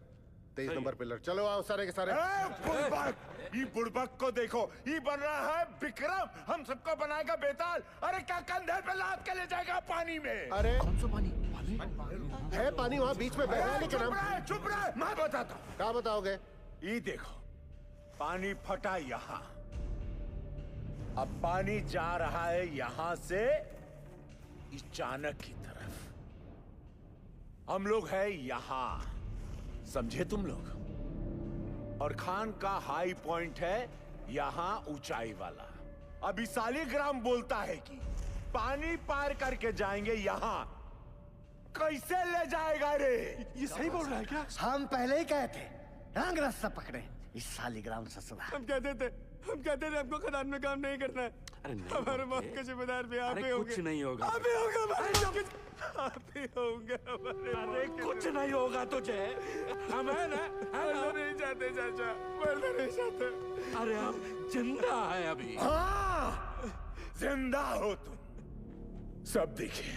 23 नंबर पिलर। चलो आओ सारे के सारे। ये बुड़बक को देखो, ये बन रहा है विक्रम। हम सबको बनाएगा बेताल। अरे क्या कंधे पे लाद के ले जाएगा पानी में? अरे कौन सा पानी? है पानी वहाँ बीच में बह रहा है। लेकिन हम चुप रहे, मैं बताता हूँ। क्या बताओगे? ये देखो, पानी फटा यहाँ। अब पानी जा रहा है यहाँ से इस चाणक की तरफ। हम लोग हैं यहाँ, समझे तुम लोग? और खान का हाई पॉइंट है यहाँ ऊंचाई वाला। अभी सालिग्राम बोलता है कि पानी पार करके जाएंगे यहाँ। कैसे ले जाएगा रे? ये सही बोल रहा है क्या? हम पहले ही कहे थे, रंग रास्ता पकड़े। इस सालिग्राम ससुरा। हम कहते थे हमको खदान में काम नहीं करना है। अरे नहीं, हमारे मौत के जिम्मेदार भी आप ही होंगे। कुछ नहीं होगा। आप ही होगा हमारे। आप ही होंगे हमारे। अरे कुछ नहीं होगा तुझे। हम है ना? मरना नहीं चाहते चाचा, मरना नहीं चाहते। अरे हम जिंदा है अभी। हाँ, जिंदा हो तुम। सब देखे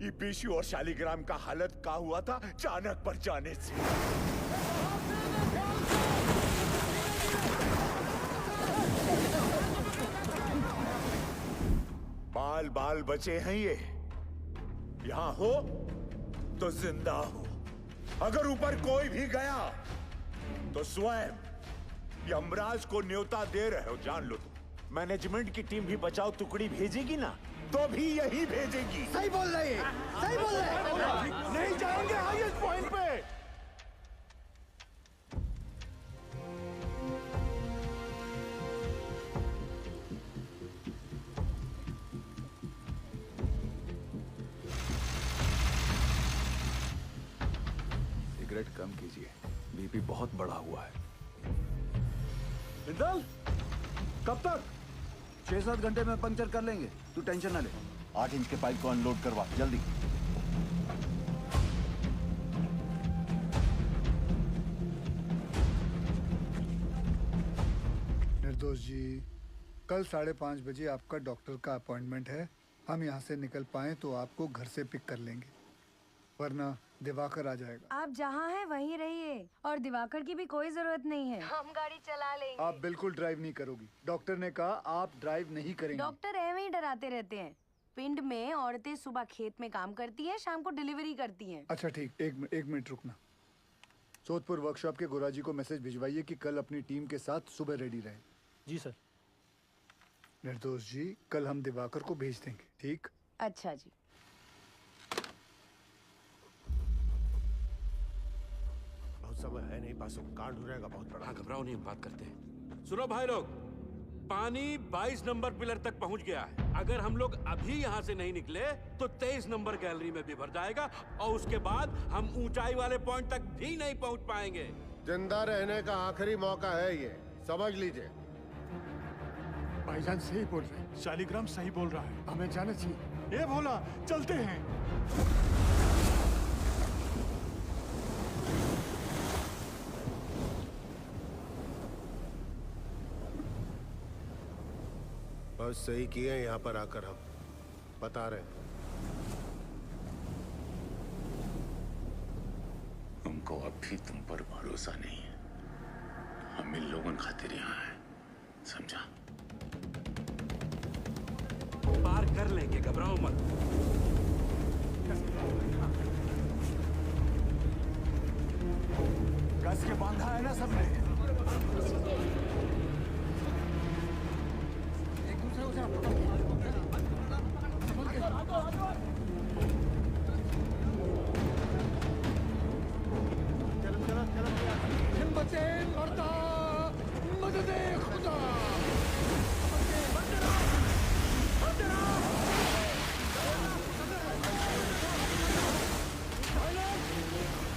ये पेशू और शालिग्राम का हालत का हुआ था चाणक पर जाने से। बाल बाल बचे हैं ये, यहां हो तो जिंदा हो। अगर ऊपर कोई भी गया तो स्वयं यमराज को न्योता दे रहे हो, जान लो तुम। मैनेजमेंट की टीम भी बचाओ टुकड़ी भेजेगी ना, तो भी यही भेजेगी। सही बोल रहे हैं, सही बोल रहे हैं। नहीं जाएंगे हाईएस्ट पॉइंट पे। सिगरेट कम कीजिए, बीपी बहुत बढ़ा हुआ है। बिंदल, कब तक? 6-7 घंटे में पंक्चर कर लेंगे, तू टेंशन ना ले। 8 इंच के पाइप को अनलोड करवा जल्दी। निर्दोष जी, कल 5:30 बजे आपका डॉक्टर का अपॉइंटमेंट है। हम यहाँ से निकल पाए तो आपको घर से पिक कर लेंगे, वरना दिवाकर आ जाएगा। आप जहाँ हैं वहीं रहिए, और दिवाकर की भी कोई जरूरत नहीं है। हम गाड़ी चला लेंगे। आप बिल्कुल ड्राइव नहीं करोगी। डॉक्टर ने कहा आप ड्राइव नहीं करेंगे। डॉक्टर ऐਵੇਂ ही डराते रहते हैं। पिंड में औरतें सुबह खेत में काम करती हैं, शाम को डिलीवरी करती हैं। अच्छा ठीक, एक मिनट रुकना। सोदपुर वर्कशॉप के गोराजी को मैसेज भिजवाइए कि कल अपनी टीम के साथ सुबह रेडी रहे। जी सर। निर्दोष जी, कल हम दिवाकर को भेज देंगे, ठीक? अच्छा जी। बहुत समय है नहीं, पासों कांड हो जाएगा बहुत बड़ा। घबराओ नहीं, हम बात करते हैं। सुनो भाई लोग, पानी 22 नंबर पिलर तक पहुंच गया है। अगर हम लोग अभी यहाँ से नहीं निकले तो 23 नंबर गैलरी में भी भर जाएगा, और उसके बाद हम ऊंचाई वाले पॉइंट तक भी नहीं पहुंच पाएंगे। जिंदा रहने का आखिरी मौका है ये, समझ लीजिए। भाईजान सही बोल रहे हैं, शालिग्राम सही बोल रहा है, हमें जाना चाहिए। ये भोला, चलते हैं। बस सही किए यहाँ पर आकर, हम बता रहे हैं। उनको अब भी तुम पर भरोसा नहीं है। हम इन लोगों खातिर यहाँ हैं, समझा? पार कर लेंगे, घबराओ मत। कस के बांधा है ना सबने। हिम्मतें मर्दा, मददे खुदा।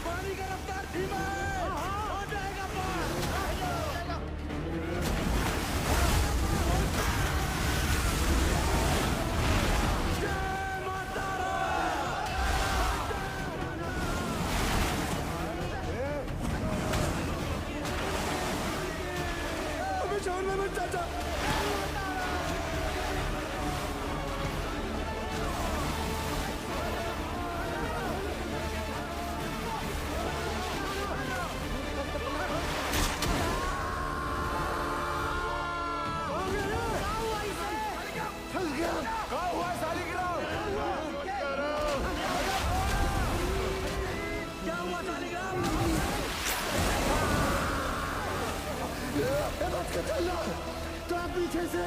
पानी का रफ्तार धीमा है, हो जाएगा पार। छोड़ने मत चाचा। तो आप पीछे से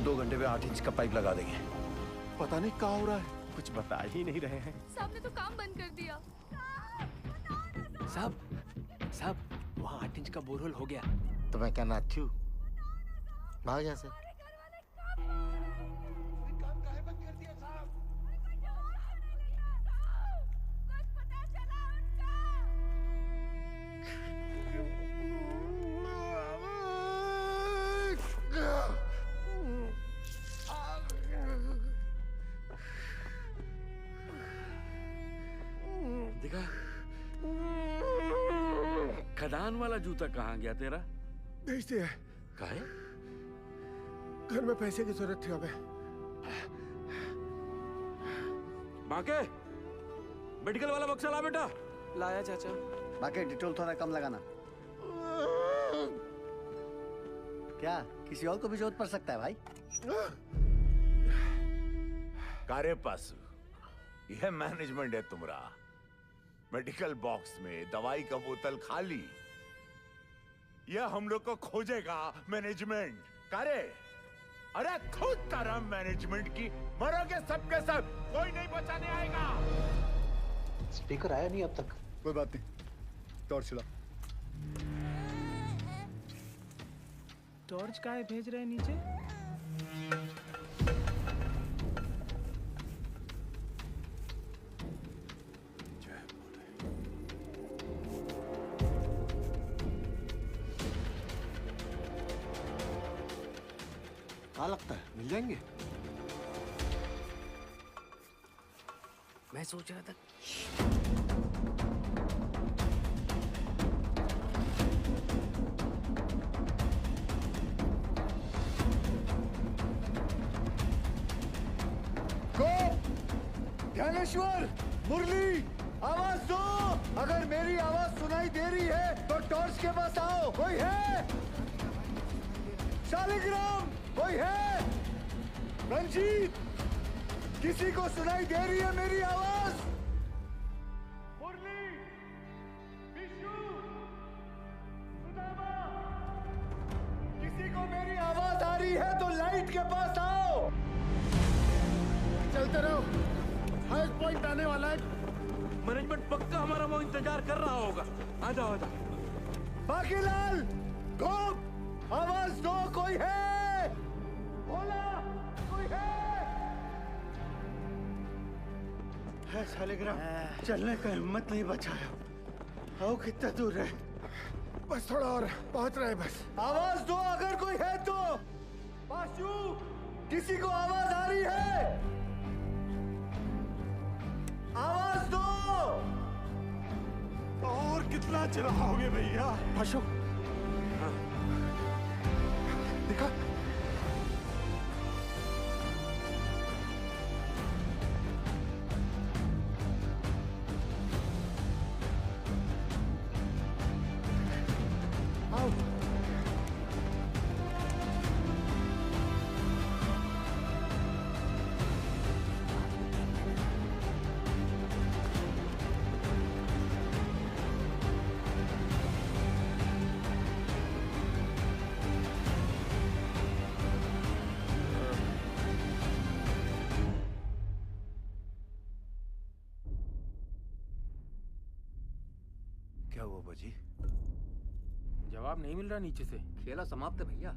दो घंटे में 8 इंच का पाइप लगा देंगे। पता नहीं क्या हो रहा है, कुछ बता ही नहीं रहे हैं। साहब ने तो काम बंद कर दिया। साहब, वहाँ 8 इंच का बोरहोल हो गया। तो मैं क्या नाथू? भाग यहाँ से। खदान वाला जूता कहाँ गया तेरा? भेज दिया। काहे? घर में पैसे की जरूरत थी हमें। बाके मेडिकल वाला बक्सा ला बेटा। लाया चाचा। बाकी डिटेल थोड़ा कम लगाना। क्या किसी और को भी जरूरत पड़ सकता है भाई? कारे पासु, यह मैनेजमेंट है तुम्हारा। मेडिकल बॉक्स में दवाई का बोतल खाली, यह हम लोग को खोजेगा मैनेजमेंट। कारे, अरे खुद तरह मैनेजमेंट की मरोगे सबके सब, कोई नहीं बचाने आएगा। स्पीकर आया नहीं अब तक। कोई बात नहीं, टॉर्च चला। टॉर्च काहे भेज रहे हैं नीचे? क्या लगता है मिल जाएंगे? मैं सोच रहा था ध्यानेश्वर, मुरली, आवाज दो। अगर मेरी आवाज सुनाई दे रही है तो टॉर्च के पास आओ। कोई है? शालिग्राम, कोई है? रंजीत, किसी को सुनाई दे रही है मेरी आवाज? मुरली, विष्णु, सुदामा, किसी को मेरी आवाज आ रही है तो लाइट के पास आओ। चलते रहो, हाईएस्ट पॉइंट आने वाला है। मैनेजमेंट पक्का हमारा वो इंतजार कर रहा होगा। आ जाओ आ जाओ। बाकीलाल, गोप, आवाज दो। कोई है? भोला, कोई है शालिग्राम, चलने का हिम्मत नहीं बचा है। आओ कितना दूर है? बस थोड़ा और, पहुंच रहे बस। आवाज दो अगर कोई है तो। पाशु, किसी को आवाज आ रही है? आवाज दो। और कितना चिल्लाओगे भैया? पाशु, दिखा। क्या हुआ बाजी? जवाब नहीं मिल रहा नीचे से। खेला समाप्त है भैया।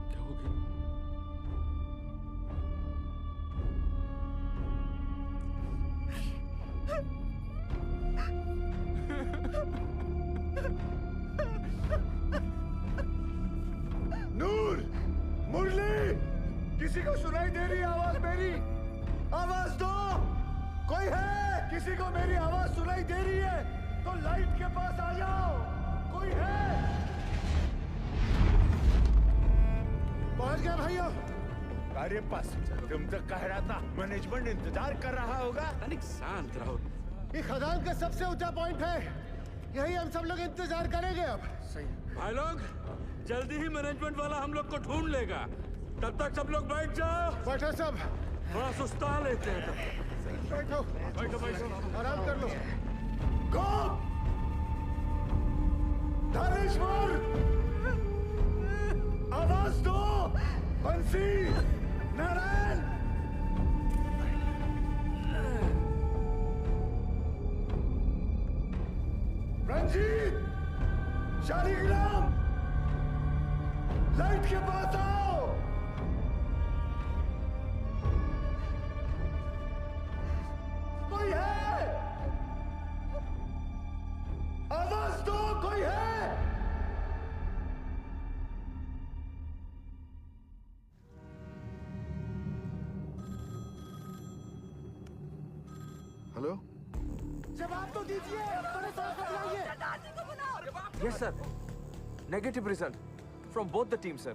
क्या हो गया? नूर, मुरली, किसी को सुनाई दे रही आवाज मेरी? आवाज दो। कोई है? किसी को मेरी आवाज सुनाई दे रही है तो लाइट के पास आ जाओ। कोई है? पहुंच गया भैया। अरे पास, तुम तो कह रहा था मैनेजमेंट इंतजार कर रहा होगा। अनिक शांत रहो। ये खदान का सबसे ऊंचा पॉइंट है, यही हम सब लोग इंतजार करेंगे अब। सही। भाई लोग, जल्दी ही मैनेजमेंट वाला हम लोग को ढूंढ लेगा। तब तक सब लोग बैठ जाओ। बैठो सब। थोड़ा सुस्ता लेते हैं तब। बैठो बैठो बैठो, आराम कर लो। गोप, धनेश्वर, आवाज दो। बंसी, नारायण, रंजीत, शालिग्राम, लाइट के पास आओ। कोई है? आवाज दो। कोई है? हेलो, जवाब तो दीजिए। बड़े साहब बतलाइए। Yes, sir. Negative result from both the teams, sir.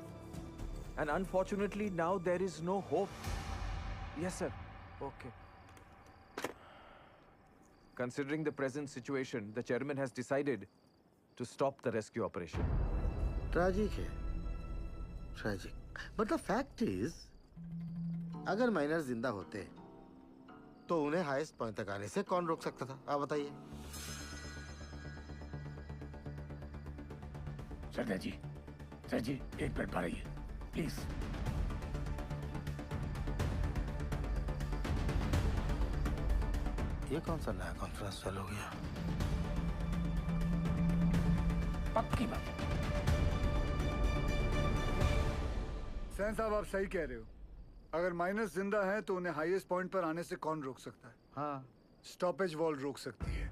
And unfortunately, now there is no hope. Yes, sir. Okay. Considering the present situation, the chairman has decided to stop the rescue operation. Tragic है, tragic. But the fact is, अगर miner जिंदा होते तो उन्हें highest point तक आने से कौन रोक सकता था? आप बताइए। सरदार जी, सर जी, एक मिनट बाहर आइए प्लीज। ये कौन सा नया कॉन्फ्रेंस चालू हो गया? पक्की बात। सैन साहब, आप सही कह रहे हो। अगर माइनस जिंदा हैं तो उन्हें हाईएस्ट पॉइंट पर आने से कौन रोक सकता है? हाँ, स्टॉपेज वॉल रोक सकती है।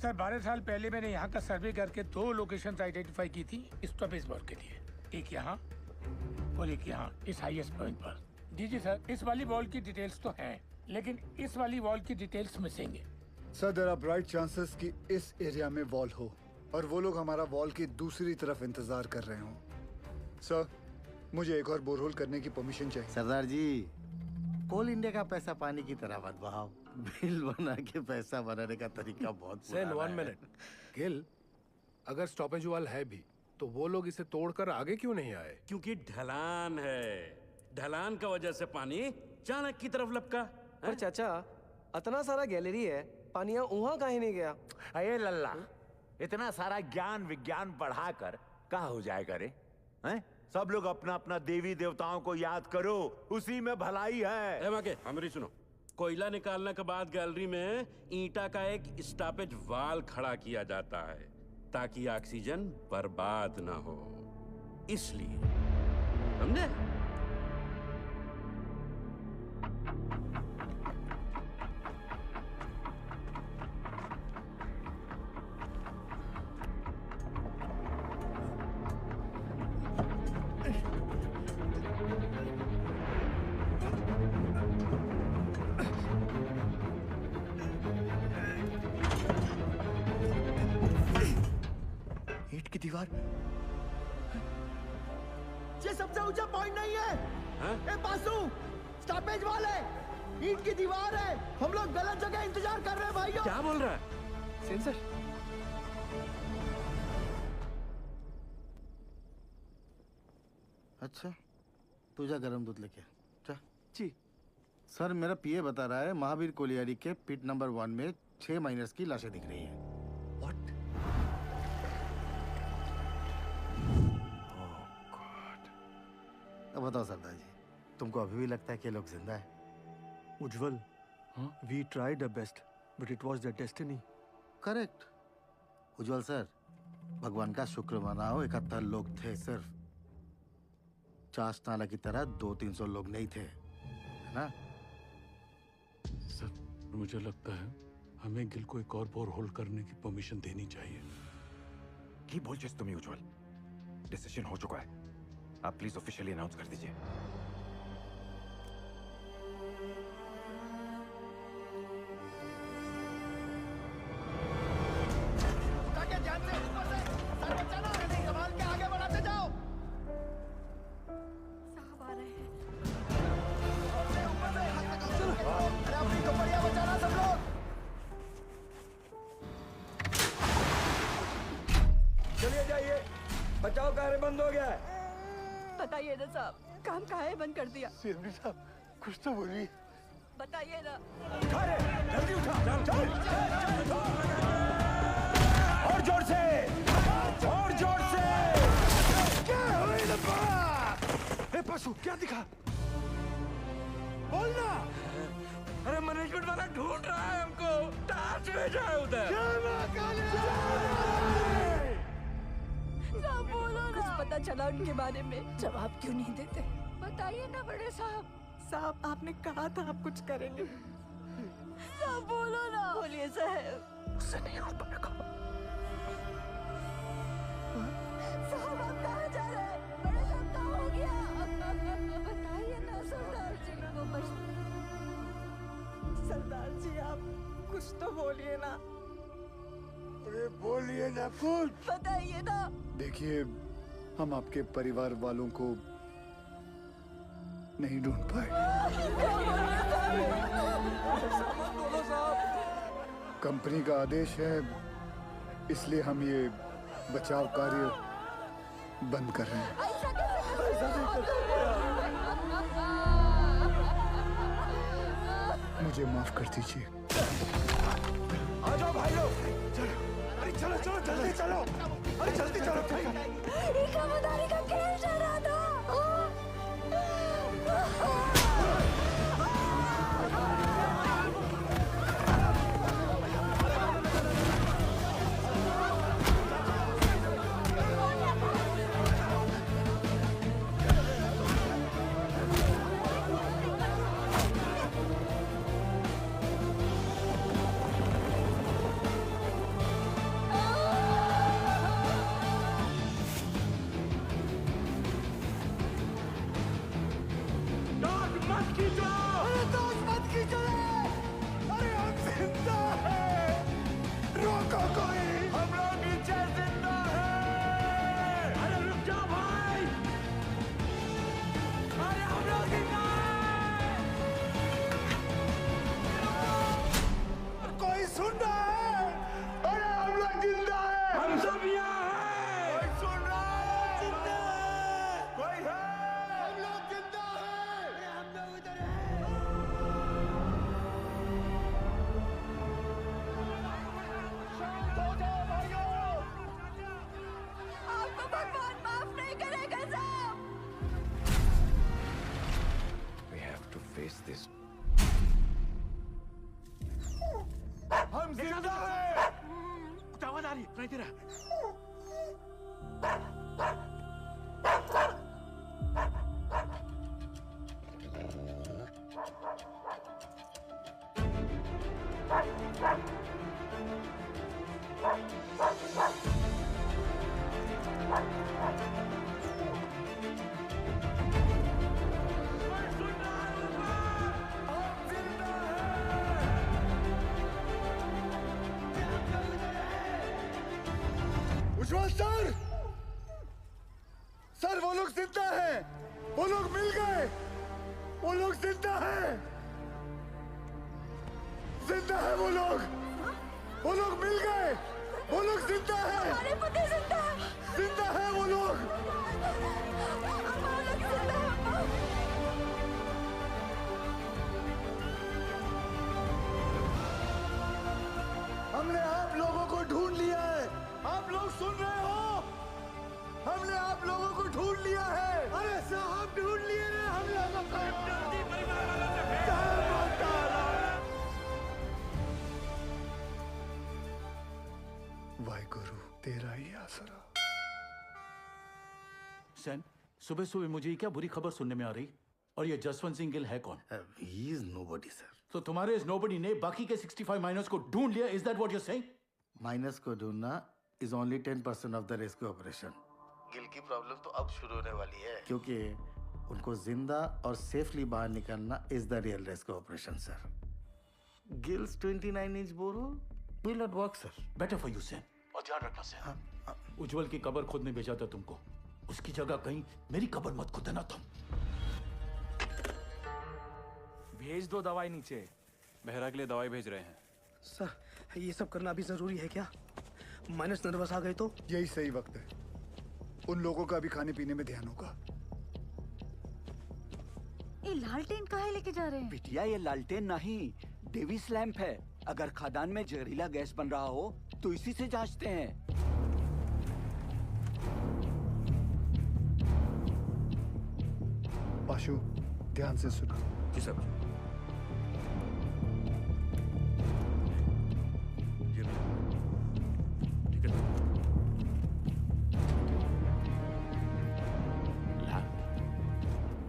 सर 12 साल पहले मैंने यहाँ का सर्वे करके 2 लोकेशंस आइडेंटिफाई की थी स्टॉपेज वॉल के लिए, एक यहाँ और एक यहाँ इस हाईएस्ट पॉइंट पर। जी सर, इस वाली वॉल की डिटेल्स तो हैं, लेकिन इस वाली वॉल की डिटेल्स मिसिंग है। Sir, there are bright chances कि इस एरिया में वॉल हो और वो लोग हमारा वॉल की दूसरी तरफ इंतजार कर रहे हों। सर, मुझे एक और बोरहोल करने की परमिशन चाहिए। सरदार जी, कोल इंडिया का पैसा पानी की तरह मत बहाओ। बिल बना के पैसा बनाने का तरीका बहुत सेन, 1 मिनट। गिल, अगर स्टॉपेज वॉल है भी तो वो लोग इसे तोड़कर आगे क्यों नहीं आए? क्योंकि ढलान है, ढलान का वजह से पानी चाणक की तरफ लपका। पर चाचा, इतना सारा गैलरी है, पानी वहाँ काहे नहीं गया? अरे लल्ला, इतना सारा ज्ञान विज्ञान पढ़ाकर कहाँ हो जाएगा रे? हैं? सब लोग अपना अपना देवी देवताओं को याद करो, उसी में भलाई है। हमारी सुनो, कोयला निकालने के बाद गैलरी में ईंटा का एक स्टॉपेज वाल खड़ा किया जाता है ताकि ऑक्सीजन बर्बाद ना हो, इसलिए। समझे? ईंट की दीवार। ये सबसे ऊंचा पॉइंट नहीं है। ए पासू, स्टॉपेज वाल है, ईंट की दीवार है। हम लोग गलत जगह इंतजार कर रहे हैं भाइयों। क्या बोल रहा है? सेंसर। अच्छा, तू जा गरम दूध लेके जा। जी सर, मेरा पीए बता रहा है महावीर कोलियारी के पिट नंबर 1 में 6 माइनर्स की लाशें दिख रही हैं। अब बताओ सरदार जी, तुमको अभी भी लगता है कि ये लोग जिंदा है? Ujjwal, we tried our best but it was their destiny. Correct Ujjwal sir, भगवान का शुक्र मनाओ 71 लोग थे सिर्फ। चास नाला की तरह 200-300 लोग नहीं थे, है ना? सर, मुझे लगता है हमें गिल को एक और बोर होल करने की परमिशन देनी चाहिए। की बोलचेस तुम्हें उज्जवल, डिसीजन हो चुका है, आप प्लीज ऑफिशियली अनाउंस कर दीजिए। चलिए जाइए, बचाव कार्य बंद हो गया है। बताइए ना साहब, काम काहे बंद कर दिया? सीएमडी साहब, कुछ तो बोलिए। बताइए ना। जल्दी उठा, चल। और जोर से, और जोर से। क्या हुई लपा? ए पशु, क्या दिखा? बोलना। अरे मैनेजमेंट वाला ढूंढ रहा है हमको, टार्च भेजा है उधर। साहब बोलो ना। कुछ पता चला उनके बारे में? जवाब क्यों नहीं देते? बताइए ना बड़े साहब। साहब, आपने कहा था आप कुछ करेंगे। साहब बोलो ना। बोलिए साहब। उससे नहीं हो पाएगा। साहब, आप कहाँ जा रहे हैं? बड़े साहब, क्या हो गया? बताइए ना सरदार जी को। बस सरदार जी, आप कुछ तो बोलिए ना। अरे बोलिए बताइए ना कुछ। बताइए ना। देखिए, हम आपके परिवार वालों को नहीं ढूंढ पाए। कंपनी का आदेश है, इसलिए हम ये बचाव कार्य बंद कर रहे हैं। मुझे माफ कर दीजिए। आ जाओ भाई लोग, चलो, अरे चलो चलो जल्दी चलो, अरे जल्दी चलो। इकामदारी का खेल चल रहा था। हम जिंदा हैं। आवाज आ रही है, सुनाई दे रहा है। उज्जवल सर, सर वो लोग जिंदा हैं, वो लोग मिल गए, वो लोग जिंदा हैं, जिंदा है वो लोग मिल गए, वो लोग जिंदा हैं, हमारे पति जिंदा है, जिंदा है वो लोग। हमने आप लोगों को ढूंढ लिया है, आप लोग सुन रहे हो? हमने आप लोगों को ढूंढ लिया है। अरे साहब ढूंढ लिए ना हम लोगों को। वाहिगुरु तेरा ही आसरा। सैन, सुबह सुबह मुझे क्या बुरी खबर सुनने में आ रही? और ये जसवंत सिंह गिल है कौन? He is nobody, sir. तो तुम्हारे इस नोबडी ने बाकी के 65 माइनर्स को ढूंढ लिया, is that what you are saying? Miners को ढूंढना is only 10% of the rescue operation. Gill की प्रॉब्लम तो अब शुरू होने वाली है, क्योंकि उनको जिंदा और सेफली बाहर निकालना is the real rescue operation, sir. Gil's 29-inch borehole will not work, sir. Better for you सैन, और ध्यान रखना सैन। उज्जवल की कब्र खोदने भेजा था तुमको, उसकी जगह कहीं मेरी कब्र मत खोदना तुम। भेज दो दवाई नीचे। बेहरा के लिए दवाई भेज रहे हैं। सर, ये सब करना अभी जरूरी है क्या? माइनस नर्वस आ गए तो? यही सही वक्त है, उन लोगों का भी खाने पीने में ध्यान होगा। ये लालटेन काहे लेके जा रहे हैं? बिटिया ये लालटेन नहीं, डेविस लैंप है। अगर खदान में जहरीला गैस बन रहा हो तो इसी से जांचते हैं। पाशु, ध्यान से सुनो। जी साहब।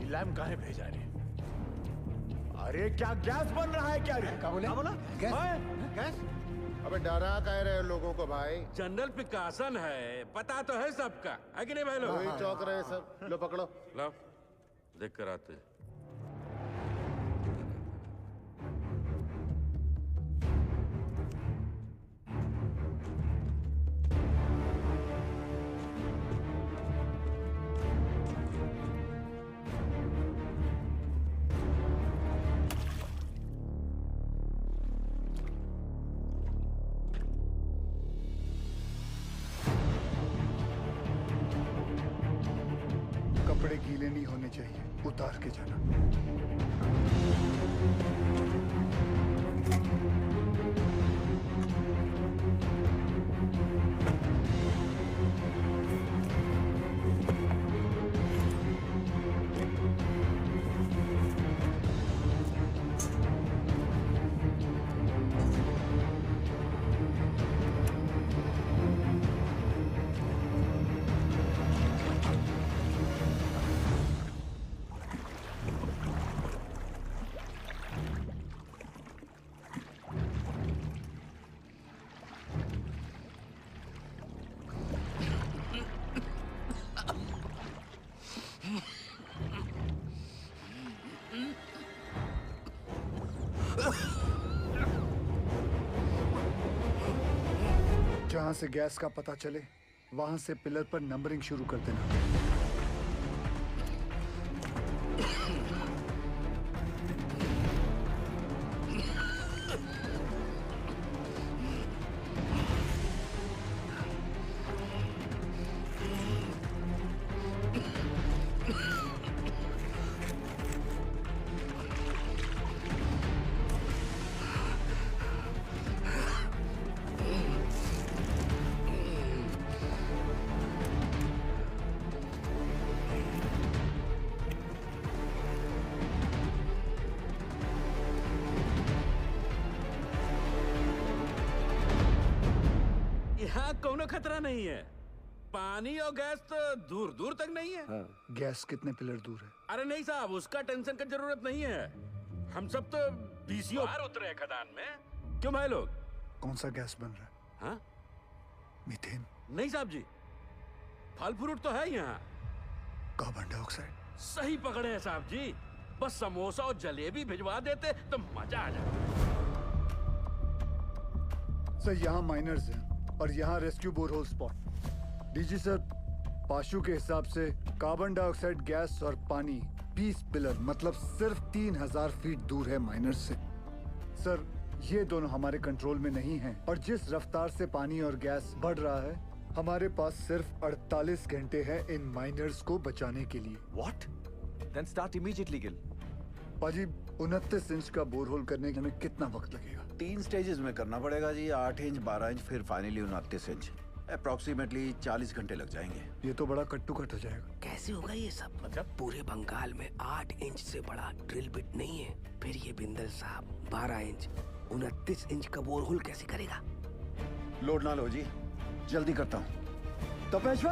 लैम्प काहे भेजा रे? अरे क्या गैस बन रहा है क्या रे? क्या बोला? गैस? अबे डरा कह रहे हो लोगों को भाई? जनरल पिकासन है, पता तो है सबका, है कि नहीं भाई लोग? वही चौक रहे सब। लो पकड़ो। लो, देख कर आते। कपड़े गीले नहीं होने चाहिए, उतार के जाना। जहां से गैस का पता चले वहां से पिलर पर नंबरिंग शुरू कर देना। यहाँ कोनो खतरा नहीं है। पानी और गैस तो दूर दूर तक नहीं है। हाँ। गैस कितने पिलर दूर है? अरे नहीं साहब, उसका टेंशन की जरूरत नहीं है। हम सब तो बीसीओ बाहर उतरे हैं खदान में। क्यों भाई लोग? कौन सा गैस बन रहा है? हाँ? मीथेन? नहीं साहब जी, फल फ्रूट तो है यहाँ। Carbon dioxide? सही पकड़े हैं साहब जी। बस समोसा और जलेबी भिजवा देते तो मजा आ जाता। सर यहाँ माइनर्स हैं और यहाँ rescue borehole spot. DG sir, पाशु के हिसाब से कार्बन डाइऑक्साइड गैस और पानी 20 पिलर मतलब सिर्फ 3000 फीट दूर है माइनर्स से। सर ये दोनों हमारे कंट्रोल में नहीं हैं और जिस रफ्तार से पानी और गैस बढ़ रहा है हमारे पास सिर्फ 48 घंटे हैं इन माइनर्स को बचाने के लिए। What? Then start immediately, Gil. पाजी 29 इंच का बोरहोल करने में कितना वक्त लगेगा? 3 स्टेजेस में करना पड़ेगा जी। 8 इंच, 12 इंच, फिर फाइनली 29 इंच। अप्रोक्सीमेटली 40 घंटे लग जाएंगे। ये तो बड़ा कट्टू कट हो जाएगा। कैसे होगा ये सब? मतलब पूरे बंगाल में 8 इंच से बड़ा ड्रिल बिट नहीं है। फिर ये बिंदल साहब 12 इंच 29 इंच का बोरहोल कैसे करेगा? लोड ना लो जी, जल्दी करता हूँ। तपेश्वर,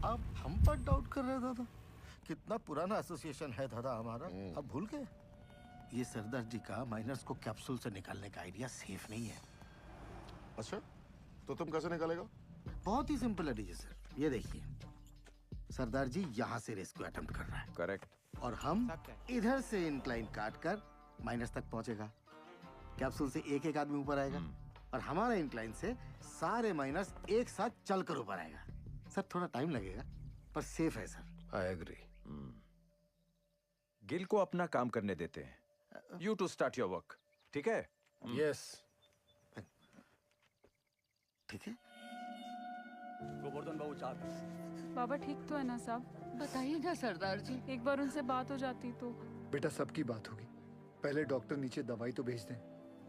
आप हम पर डाउट कर रहे दादा? कितना पुराना एसोसिएशन है दादा हमारा, अब भूल गए? ये सरदार जी का माइनर्स को कैप्सूल से निकालने का आइडिया सेफ नहीं है। अच्छा, तो तुम कैसे निकालेगा? बहुत ही सिंपल है डीजे सर। ये देखिए, सरदार जी यहाँ से रेस्क्यू अटेम्प्ट कर रहा है। करेक्ट। और हम इधर से इंक्लाइन काट कर माइनस तक पहुंचेगा। कैप्सूल से एक एक आदमी ऊपर आएगा और हमारा इंक्लाइन से सारे माइनस एक साथ चलकर ऊपर आएगा। सर थोड़ा टाइम लगेगा पर सेफ है सर। I agree. गिल को अपना काम करने देते हैं। You to start your work. ठीक है? Yes. ठीक है। गोवर्धन बाबू चाहते। बाबा ठीक तो है ना साहब? बताइए ना सरदार जी। एक बार उनसे बात हो जाती तो। बेटा सबकी बात होगी, पहले डॉक्टर नीचे दवाई तो भेज दें।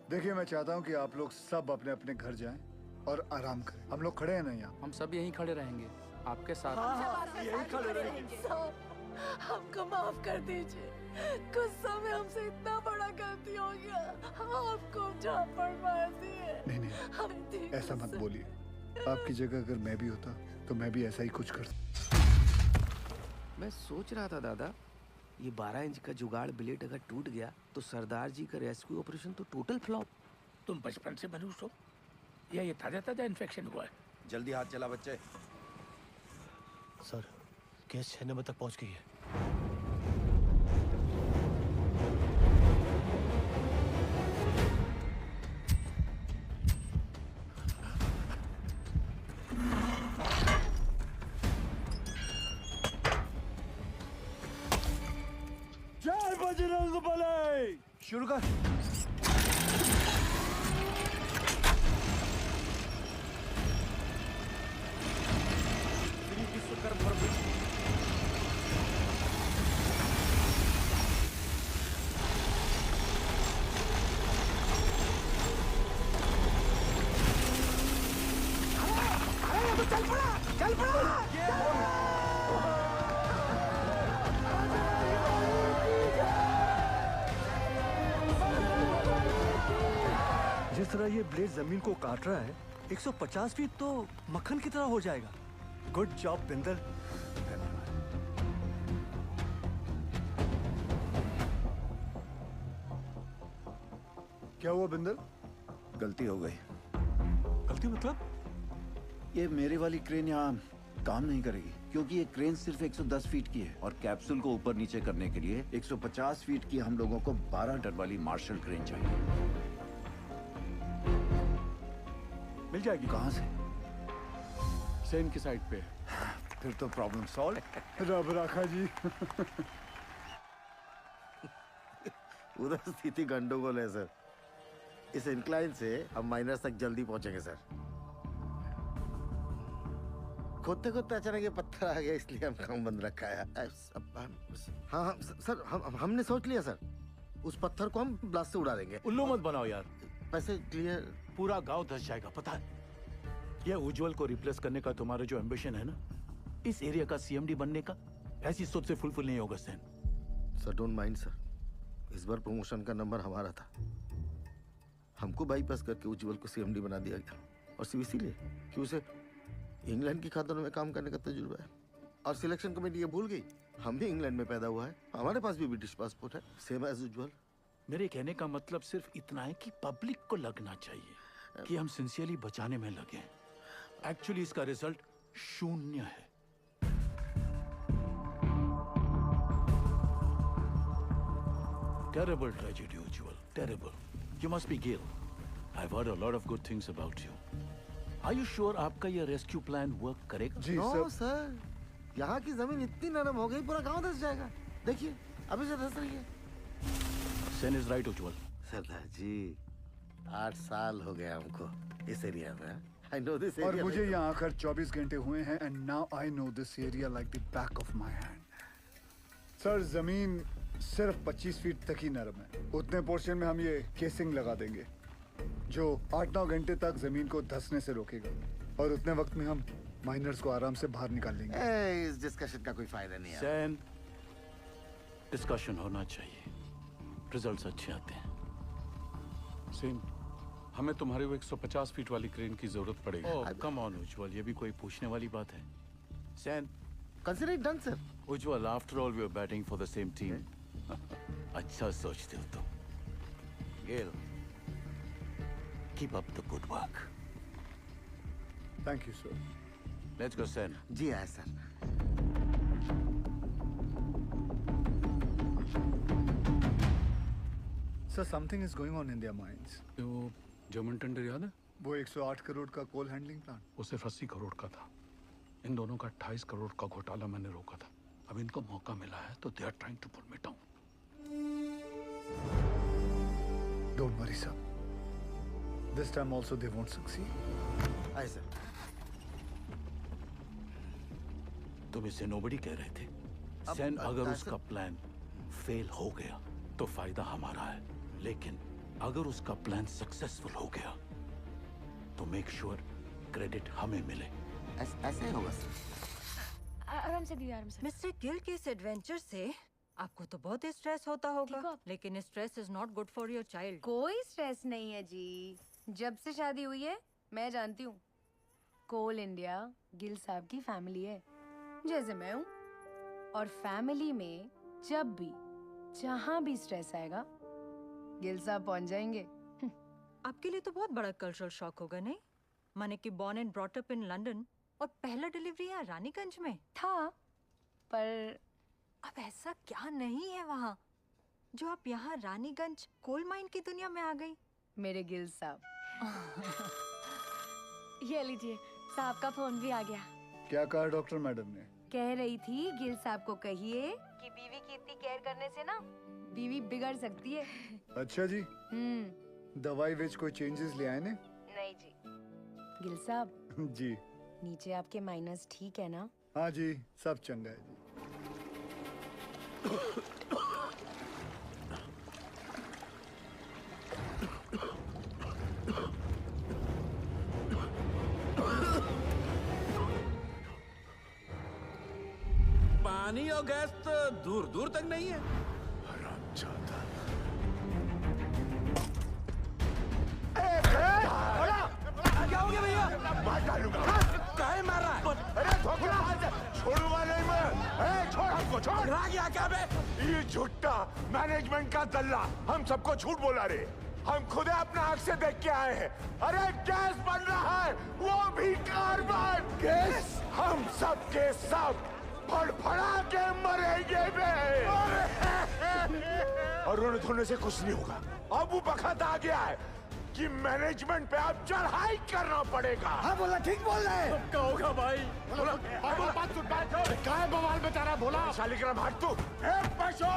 देखिए मैं चाहता हूँ कि आप लोग सब अपने अपने घर जाएं और आराम करें। हम लोग खड़े हैं ना यहाँ? हम सब यहीं खड़े रहेंगे आपके साथ। यही खड़े रहेंगे। हमको माफ कर दीजिए, गुस्सा में हमसे इतना बड़ा गलती हो गया। आपको झापड़ मार दिए। नहीं ऐसा मत बोलिए। आपकी जगह अगर मैं भी होता तो मैं भी ऐसा ही कुछ करता। मैं सोच रहा था दादा, ये 12 इंच का जुगाड़ ब्लेड अगर टूट गया तो सरदार जी का रेस्क्यू ऑपरेशन तो टोटल फ्लॉप। तुम बचपन से मनुष्य हो या ये ताजा ताजा इन्फेक्शन हुआ है? जल्दी हाथ चला बच्चे। सर केस 6 नंबर तक पहुंच गई है। जय बजरंग बली। शुरू कर। चल पड़ा, चल पड़ा। जिस तरह ये ब्लेड जमीन को काट रहा है, 150 फीट तो मक्खन की तरह हो जाएगा। Good job Bindal. क्या हुआ बिंदल? गलती हो गई। गलती मतलब? ये मेरी वाली क्रेन यहाँ काम नहीं करेगी क्योंकि ये क्रेन सिर्फ 110 फीट की है और कैप्सूल को ऊपर नीचे करने के लिए 150 फीट की हम लोगों को 12 टन वाली मार्शल क्रेन चाहिए। मिल जाएगी। कहाँ से? सेन की साइड पे। फिर तो प्रॉब्लम सॉल्व। रब राखा जी। उधर स्थिति गंडोगोल है सर। इस इंक्लाइन से हम माइनस तक जल्दी पहुंचेंगे सर। खोदते खोदते अचानक ये पत्थर आ गया इसलिए हम काम बंद रखा है। हाँ सर, हमने सोच लिया सर, उस पत्थर को हम ब्लास्ट से उड़ा देंगे। उल्लू मत बनाओ यार। पैसे क्लियर। पूरा गांव धस जाएगा पता है। ये उज्जवल को रिप्लेस करने का तुम्हारा जो एम्बिशन है ना, इस एरिया का सीएमडी बनने का, ऐसी सोच से फुलफिल नहीं होगा सैन। सर डोंट माइंड सर, इस बार प्रमोशन का नंबर हमारा था। हमको बाईपास करके उज्जवल को सीएमडी बना दिया गया और सिर्फ इसीलिए कि उसे इंग्लैंड की खातों में काम करने का तजुर्बा है। और सिलेक्शन कमेटी ये भूल गई हम भी इंग्लैंड में पैदा हुआ है, हमारे पास भी ब्रिटिश पासपोर्ट है, सेम एज उज्जवल। मेरे कहने का मतलब सिर्फ इतना है कि पब्लिक को लगना चाहिए कि हम सिंसियरली बचाने में लगे हैं। एक्चुअली इसका रिजल्ट शून्य है। Terrible tragedy, Ujjwal. Terrible. You must be Gil. I've heard a lot of good things about you. Are you sure आपका ये रेस्क्यू प्लान वर्क करेगा? जी सर, यहाँ की जमीन इतनी नरम हो गई पूरा गांव धस जाएगा। देखिए अभी से धस रही है। Sen is right, Ujjwal. सरदार जी 8 साल हो गए हमको इस एरिया में। I know this और area मुझे like- यहाँ आकर 24 घंटे हुए हैं and now I know this area like the back of my hand. Sir जमीन सिर्फ 25 फीट तक ही नरम है। उतने पोर्शन में हम ये केसिंग लगा देंगे जो 8-9 घंटे तक जमीन को धंसने से रोकेगा और उतने वक्त में हम माइनर्स को आराम से बाहर निकाल लेंगे। इस डिस्कशन का कोई फायदा नहीं है। सैन, डिस्कशन होना चाहिए, रिजल्ट्स अच्छे आते हैं। सेन, हमें तुम्हारे वो 150 फीट वाली क्रेन की जरूरत पड़ेगी। ओह कम ऑन उज्जवल, ये भी कोई पूछने वाली बात है? Sen, consider it done sir. Ujjwal, after all we are batting for the same team. अच्छा सोचते हो तुम। Gill, keep up the good work. Thank you sir. Let's go Sen. जी आए sir. Sir something is going on in their minds. वो German tender याद है? वो 108 करोड़ का कोल हैंडलिंग प्लान, वो सिर्फ 80 करोड़ का था। इन दोनों का 28 करोड़ का घोटाला मैंने रोका था। अब इनको मौका मिला है तो they are trying to pull me down. Don't worry sir, this time also they won't succeed. आए सर। तुम इसे नोबडी कह रहे थे। सैन, अगर उसका प्लान फेल हो गया तो फायदा हमारा है, लेकिन अगर उसका प्लान सक्सेसफुल हो गया तो मेक श्योर क्रेडिट हमें मिले। ऐसे होगा सर। आराम से दीदी, आराम से। मिस्टर गिल के इस एडवेंचर से आपको तो बहुत स्ट्रेस होता होगा, लेकिन stress is not good for your child. कोई स्ट्रेस नहीं है जी। जब से शादी हुई है मैं जानती हूँ, कोल इंडिया गिल साहब की फैमिली है जैसे मैं हूँ। और फैमिली में जब भी जहाँ भी स्ट्रेस आएगा गिल साहब पहुँच जाएंगे। आपके लिए तो बहुत बड़ा कल्चरल शॉक होगा नहीं? माने कि born and brought up in London और पहला डिलीवरी यहाँ रानीगंज में था, पर अब ऐसा क्या नहीं है वहाँ जो आप यहाँ रानीगंज कोल माइन की दुनिया में आ गई? मेरे गिल साहब। ये लीजिए, साहब का फोन भी आ गया। क्या कहा डॉक्टर मैडम ने? कह रही थी गिल साहब को कहिए कि बीवी की इतनी केयर करने से ना बीवी बिगड़ सकती है। अच्छा जी। दवाई विच कोई चेंजेस ले आए ने? नहीं जी। गिल साहब जी। नीचे आपके माइनस ठीक है ना? हाँ जी, सब चंगा है जी। पानी और गैस तो दूर दूर तक नहीं है। क्या हो गया भैया? मार डालूंगा। काहे मार रहा है? अरे धोखा छोड़ूंगा नहीं मैं। छोड़ हमको, छोड़। रहा क्या क्या बे? ये झूठा मैनेजमेंट का दल्ला हम सबको झूठ बोला रे। हम खुद अपना आंख से देख के आए हैं। अरे गैस बन रहा है, वो भी कार्बन गैस। हम सब के सब फड़फड़ा के मरेंगे बे। और रोने धोने से कुछ नहीं होगा। अब वो वक्त आ गया है कि मैनेजमेंट पे अब चढ़ाई करना पड़ेगा। हाँ बोला, ठीक बोल रहा है। क्या होगा भाई? बोला बात सुन, क्या है बवाल में तारा? बोला शालिग्राम हट तू। पशु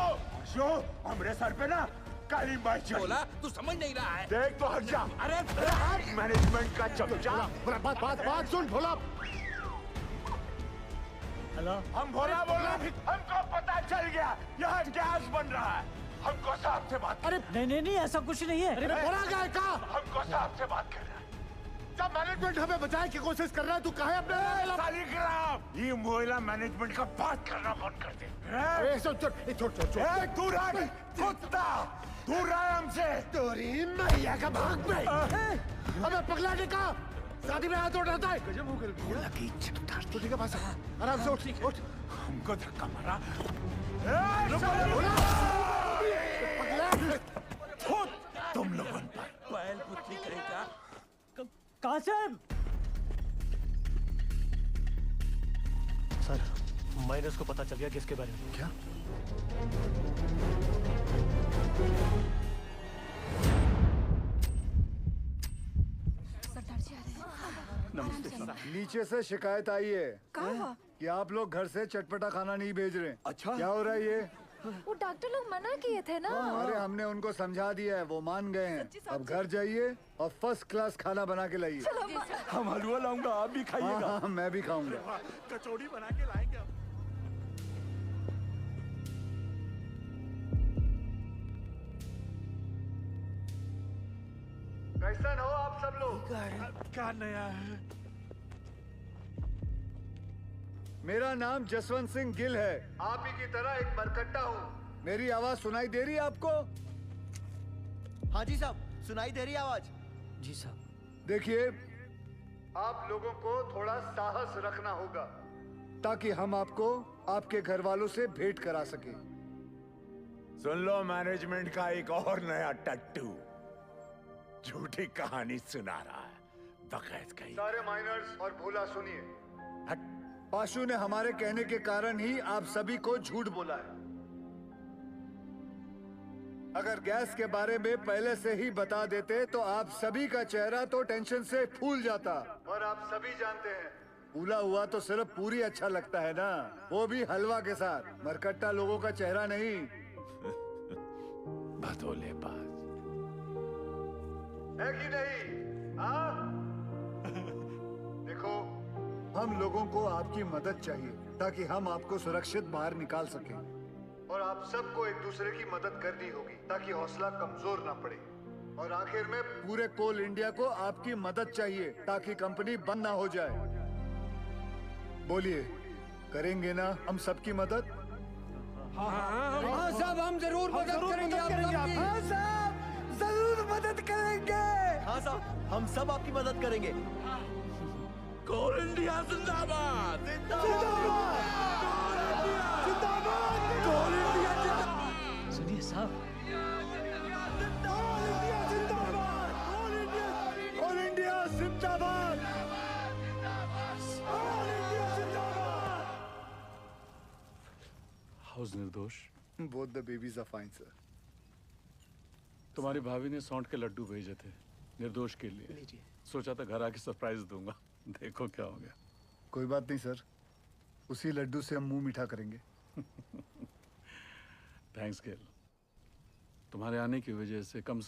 हमरे सर पे ना काली माई चढ़ी। बोला तू समझ नहीं रहा है। देख तो हट जा। अरे मैनेजमेंट का चमचा। बात सुन भोला। हेलो, हम भोला बोला, हमको पता चल गया यहाँ गैस बन रहा है। हमको साहब से बात। अरे नहीं ऐसा कुछ नहीं है। अरे भोला क्या है? हमको साहब से बात कर रहा है। जब मैनेजमेंट हमें बचाने की कोशिश कर रहा है, तू कहे अपने शालिग्राम। ये मोहल्ला मैनेजमेंट का बात करना बंद कर दे। छोड़ तू रहा कुत्ता, दूर रहा हमसे। तोरी मैया का भाग पे। अबे पगला निका, शादी में हाथ उठाता है। गजब हो गया। भोला की इज्जत उतारती। तो ठीक है पास आराम से उठ। हमको धक्का मारा। तुम लोगों पर बैल पुतली करेगा। कासिम सर, माइनस को पता चल गया किसके बारे में। क्या? सरदार जी आ रहे हैं। नमस्ते सर। नीचे से शिकायत आई है कि आप लोग घर से चटपटा खाना नहीं भेज रहे। अच्छा, क्या हो रहा है ये? वो डॉक्टर लोग मना किए थे ना। अरे हमने उनको समझा दिया है, वो मान गए हैं। अब घर जाइए और फर्स्ट क्लास खाना बना के लाइए। हम हलवा लाऊंगा, आप भी खाइएगा। हाँ, मैं भी खाऊंगा। कचौड़ी बना के लाएंगे। कैसन हो आप सब लोग? क्या नया है? मेरा नाम जसवंत सिंह गिल है। आप ही की तरह एक मरकट्टा हूँ। मेरी आवाज सुनाई दे रही है आपको? हाँ जी साहब, सुनाई दे रही है आवाज। जी साहब। देखिए, आप लोगों को थोड़ा साहस रखना होगा ताकि हम आपको आपके घर वालों से भेंट करा सके। सुन लो, मैनेजमेंट का एक और नया टट्टू झूठी कहानी सुना रहा है। बकैत कहीं। सारे माइनर्स और भोला सुनिए। पाशु ने हमारे कहने के कारण ही आप सभी को झूठ बोला है। अगर गैस के बारे में पहले से ही बता देते तो आप सभी का चेहरा तो टेंशन से फूल जाता। और आप सभी जानते हैं, फूला हुआ तो सिर्फ पूरी अच्छा लगता है ना, वो भी हलवा के साथ। मरकट्टा लोगों का चेहरा नहीं। भदोले बाज है कि नहीं? हाँ? देखो, हम लोगों को आपकी मदद चाहिए ताकि हम आपको सुरक्षित बाहर निकाल सकें। और आप सबको एक दूसरे की मदद करनी होगी ताकि हौसला कमजोर ना पड़े। और आखिर में पूरे कोल इंडिया को आपकी मदद चाहिए ताकि कंपनी बंद ना हो जाए। बोलिए, करेंगे ना हम सबकी मदद? हाँ साहब, हम जरूर मदद करेंगे। हाँ साहब, जरूर मदद करेंगे। हाँ साहब, हम सब आपकी मदद करेंगे। कोल इंडिया जिंदाबाद। कोल इंडिया जिंदाबाद। सुनिए साहब, कोल इंडिया जिंदाबाद। हाउस निर्दोष। Both the babies are fine, sir. तुम्हारी भाभी ने सौंठ के लड्डू भेजे थे निर्दोष के लिए। सोचा था घर आके सरप्राइज दूंगा, देखो क्या हो गया। कोई बात नहीं सर, उसी लड्डू से हम मुंह मीठा करेंगे। थैंक्स गेल, तुम्हारे आने की वजह से कम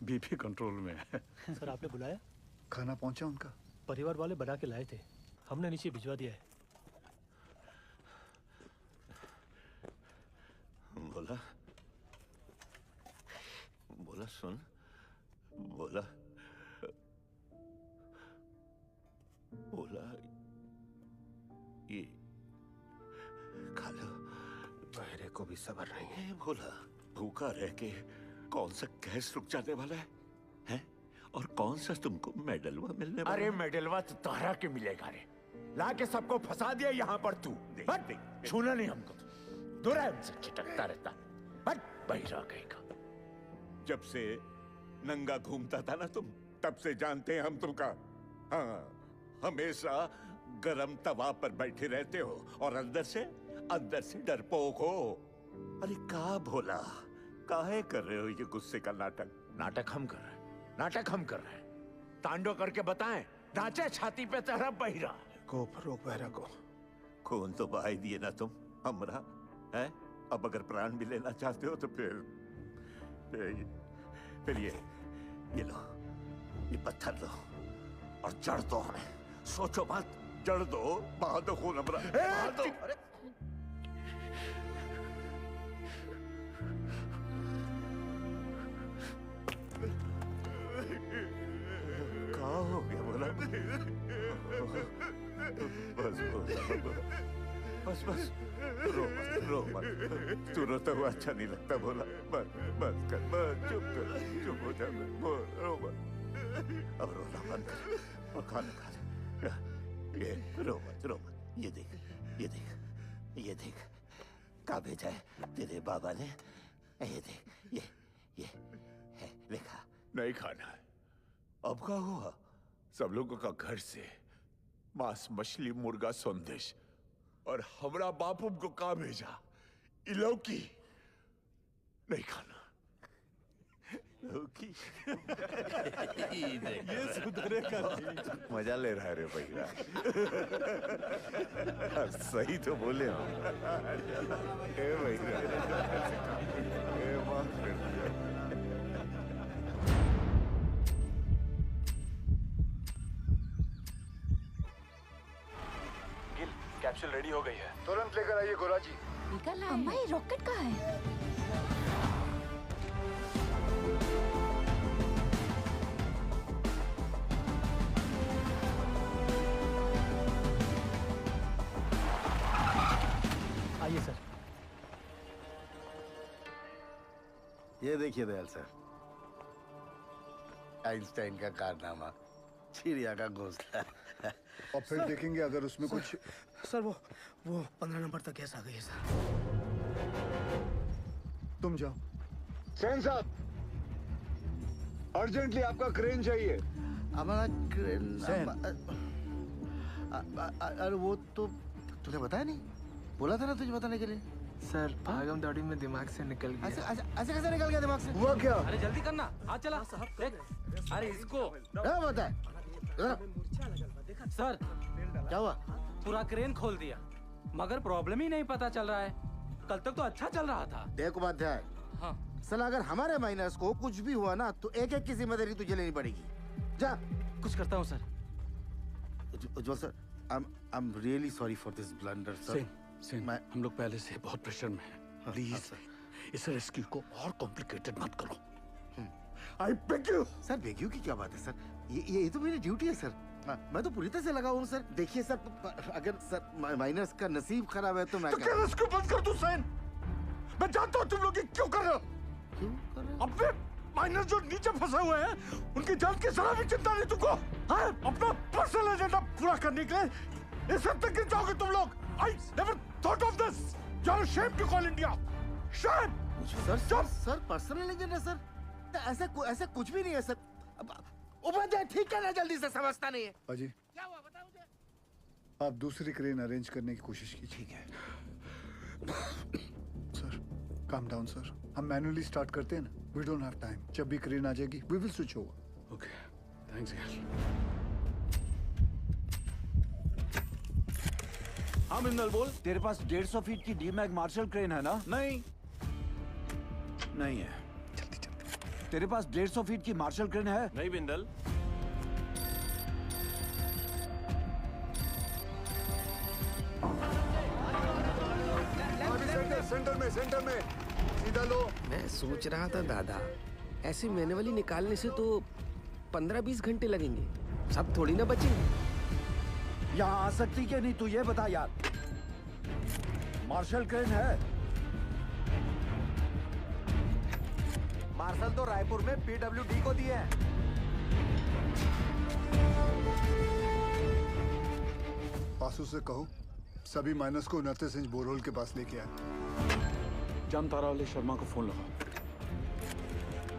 बीपी कंट्रोल में है। सर, आपने बुलाया? खाना पहुंचा उनका? परिवार वाले बना के लाए थे, हमने नीचे भिजवा दिया है। बोला बोला सुन, बोला बोला ये खाला सब्र नहीं है। भोला, भूखा रह के कौन सा गैस रुक जाने वाला है? हैं? और कौन सा तुमको मेडलवा मिलने वाला अरे है? मेडलवा तो तोहरा के मिलेगा रे। ला के सबको फंसा दिया यहाँ पर तू। हट, छूना नहीं हमको। दूर है हमसे, छिटकता रहता। हट, बहिरा कहेगा। जब से नंगा घूमता था ना तुम, तब से जानते हैं हम तुमका। हाँ, हमेशा गरम तवा पर बैठे रहते हो और अंदर से डरपोक हो। अरे का भोला, काहे कर रहे हो ये गुस्से का नाटक? नाटक हम कर रहे हैं। तांडव करके बताएं, नाचे छाती पे तेरा बहिरा। को रोक बहरा को। खून तो बहा ही दिए ना तुम हमरा, है? अब अगर प्राण भी लेना चाहते हो तो फिर ये लो, ये पत्थर लो और जड़ दो हमें। सोचो मत, जड़ दो, बहा दो खून हमरा, बहा दो। क्या हो गया बोला? बस रो मत। तू रोता हुआ अच्छा नहीं लगता बोला। बस चुप हो जा, रो मत। अब रोना बंद कर और खाना खा ले। ये रो मत। ये देख क्या भेजा है तेरे बाबा ने। ये देख, ये है, लिखा। नहीं खाना है। अब क्या हुआ? सब लोगों का घर से मांस, मछली, मुर्गा, संदेश, और हमरा बापू को कहा भेजा? इलौकी नहीं खाना। लौकी ये सुधरेगा नहीं। मजा ले रहा है रे भैया। सही तो बोले हो। ए भैया, ए माफ कर दिया। गिल, कैप्सूल रेडी हो गई है। तुरंत लेकर आइए गोरा जी। निकल आए। अम्मा, ये रॉकेट कहाँ है? आइए सर। ये देखिए दयाल सर, आइंस्टाइन का कारनामा, चिड़िया का घोंसला। और फिर देखेंगे अगर उसमें कुछ। सर वो 15 नंबर तक गैस आ गई है सर। तुम जाओ। सेन साहब, अर्जेंटली आपका क्रेन चाहिए। हमारा क्रेन। अरे वो तो तुझे बताया नहीं, बोला था ना तुझे बताने के लिए। सर भागम दौड़ी में दिमाग से निकल गया। ऐसे कैसे निकल गया दिमाग से? हुआ क्या? अरे जल्दी करना, हाथ चला। अरे इसको क्या बता है? सर, क्या हुआ? पूरा क्रेन खोल दिया, मगर प्रॉब्लम ही नहीं पता चल रहा है। कल तक तो अच्छा चल रहा था। देख उपाध्याय, हाँ। साला अगर हमारे माइनस को कुछ भी हुआ ना तो एक की जिम्मेदारी तुझे लेनी पड़ेगी। जा। कुछ करता हूँ sir. Ujjwal sir, I am really sorry for this blunder sir. Sen, हम लोग पहले से बहुत प्रेशर में हैं। प्लीज इस रेस्क्यू को और कॉम्प्लिकेटेड मत करो। I beg you. Sir beg you की क्या बात है सर? ये तो मेरी ड्यूटी है सर। मैं तो पूरी तरह से लगा हूँ सर। देखिए सर, अगर सर माइनर्स का नसीब खराब है तो मैं क्या रेस्क्यू बंद कर दूं सेन? मैं जानता हूँ तुम लोग ये क्यों कर रहे हो। क्यों कर रहे हो? अपने माइनर जो नीचे फंसे हुए हैं, उनकी जान की जरा भी चिंता नहीं तुमको। हाँ? अपना पर्सनल एजेंडा पूरा करने के लिए इस हद तक गिर जाओगे तुम लोग। I never thought of this. You're ashamed to call India. Shame. Sir personal agenda sir? ऐसा कुछ भी नहीं है सर। उपाध्याय ठीक है ना, जल्दी से समझता नहीं है। अजी, क्या हुआ बताओ मुझे। आप दूसरी क्रेन अरेंज करने की कोशिश कीजिए। ठीक है सर। काम डाउन सर, हम मैन्युअली स्टार्ट करते हैं ना। We don't have time. जब भी क्रेन आ जाएगी we will switch over. Okay, thanks यार। हाँ बिंदल बोल। तेरे पास 150 फीट की डीमैग मार्शल क्रेन है ना? नहीं है। तेरे पास 150 फीट की मार्शल क्रेन है? नहीं बिंदल। सेंटर में सीधा लो। मैं सोच रहा था दादा, ऐसे मैनुअली निकालने से तो 15-20 घंटे लगेंगे, सब थोड़ी ना बचेंगे। यहाँ आ सकती क्या नहीं तू ये बता यार। मार्शल क्रेन है। पार्सल तो रायपुर में PWD को दिए हैं। पासू से कहो सभी माइनस को 29 इंच बोरहोल के पास लेके आए। जामतारा वाले शर्मा को फोन लगा।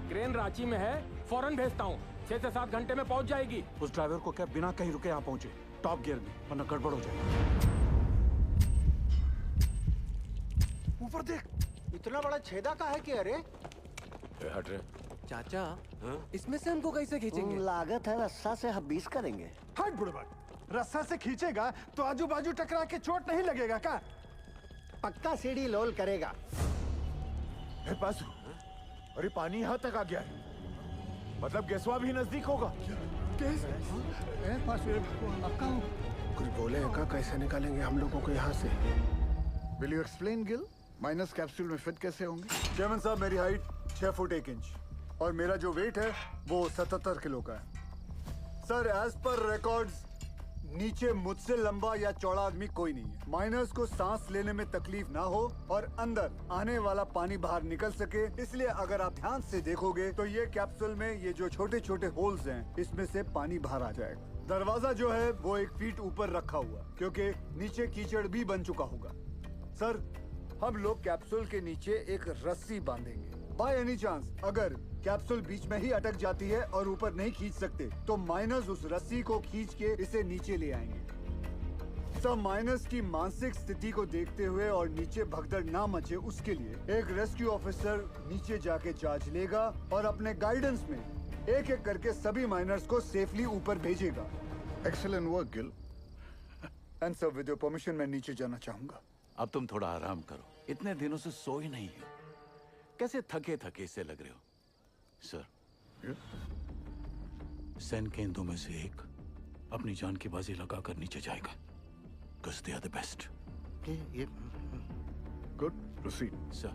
क्रेन रांची में है, फौरन भेजता हूँ। 6 से 7 घंटे में पहुँच जाएगी। उस ड्राइवर को क्या बिना कहीं रुके यहाँ पहुंचे, टॉप गियर में, वरना गड़बड़ हो जाएगी। ऊपर देख, इतना बड़ा छेदा का है कि अरे हट रहे चाचा इसमें से हमको कैसे खींचेंगे? लागत है रस्सा से हम 20 करेंगे। हट बुढ़बा, रस्सा से खींचेगा तो आजू बाजू टकरा के चोट नहीं लगेगा का? पक्का सीढ़ी लोल करेगा। पासू, अरे पानी यहाँ तक आ गया है, मतलब गैसवा भी नजदीक होगा। कुछ बोले का कैसे निकालेंगे हम लोगों को यहाँ से? Will you explain Gill? Minus capsule में फिट कैसे होंगे? चेयरमैन साहब, मेरी हाइट 6 फुट 1 इंच और मेरा जो वेट है वो 77 किलो का है। सर, एज पर रिकॉर्ड्स नीचे मुझसे लंबा या चौड़ा आदमी कोई नहीं है। माइनस को सांस लेने में तकलीफ ना हो और अंदर आने वाला पानी बाहर निकल सके, इसलिए अगर आप ध्यान से देखोगे तो ये कैप्सूल में ये जो छोटे छोटे होल्स हैं, इसमें से पानी बाहर आ जाएगा। दरवाजा जो है वो 1 फीट ऊपर रखा हुआ, क्योंकि नीचे कीचड़ भी बन चुका होगा। सर, हम लोग कैप्सूल के नीचे एक रस्सी बांधेंगे। बाय एनी चांस अगर कैप्सूल बीच में ही अटक जाती है और ऊपर नहीं खींच सकते, तो माइनस उस रस्सी को खींच के इसे नीचे ले आएंगे। सब माइनस की मानसिक स्थिति को देखते हुए और नीचे भगदड़ ना मचे, उसके लिए एक रेस्क्यू ऑफिसर नीचे जाके जांच लेगा और अपने गाइडेंस में एक एक करके सभी माइनर्स को सेफली ऊपर भेजेगा। Excellent work Gill. And sir, with your permission मैं नीचे जाना चाहूंगा। अब तुम थोड़ा आराम करो, इतने दिनों से सोए नहीं हो, कैसे थके थके से लग रहे हो। सर, सैन के दो में से एक अपनी जान की बाजी लगाकर नीचे जाएगा, because they are the best. Good, proceed. Sir,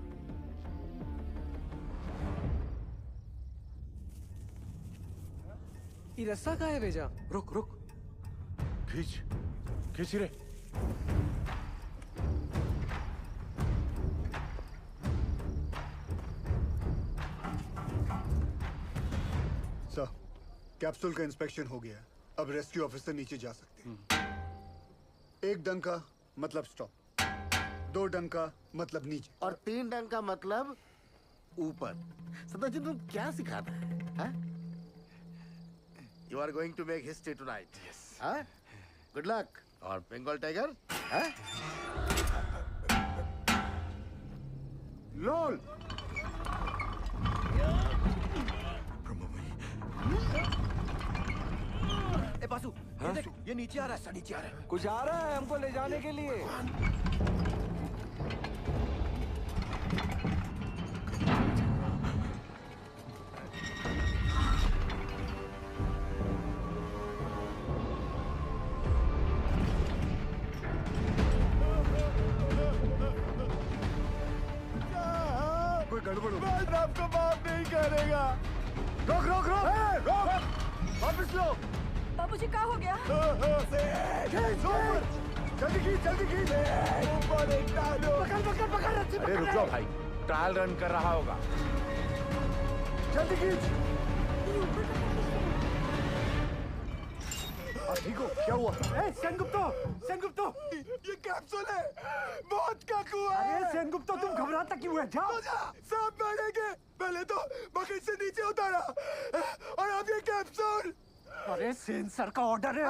ये रस्सा कहाँ है भेजा? रुक रुक, खींच रे। सर, कैप्सूल का इंस्पेक्शन हो गया, अब रेस्क्यू ऑफिसर नीचे जा सकते हैं। 1 डंका मतलब स्टॉप, 2 डंका मतलब नीचे, और 3 डंका मतलब ऊपर। सदाजी, तुम क्या सिखाता है? You are going to make history tonight. Yes. Good luck. और बंगाल टाइगर? लोल। ए बासु, ये देख, ये नीचे आ रहा है। नीचे आ रहा है। कुछ आ रहा है हमको ले जाने के लिए। कोई गड़बड़ हो। मैं आपको माफ नहीं करेगा। रोक रोक रोक रोक, वापस लो। बाबूजी, क्या हो गया? जल्दी खींच, जल्दी खींच। पकड़ पकड़ पकड़, रस्सी अरे रुक जाओ भाई, ट्रायल रन कर रहा होगा। जल्दी खींच। ठीक हो? क्या हुआ? सेनगुप्तो, ये कैप्सूल है, मौत का कुआं। अरे सेनगुप्तो, तुम घबराता क्यों है? जाओ। सब मरेंगे। पहले तो बकेट से नीचे उतारा और अब ये कैप्सूल। अरे सेन सर का ऑर्डर है।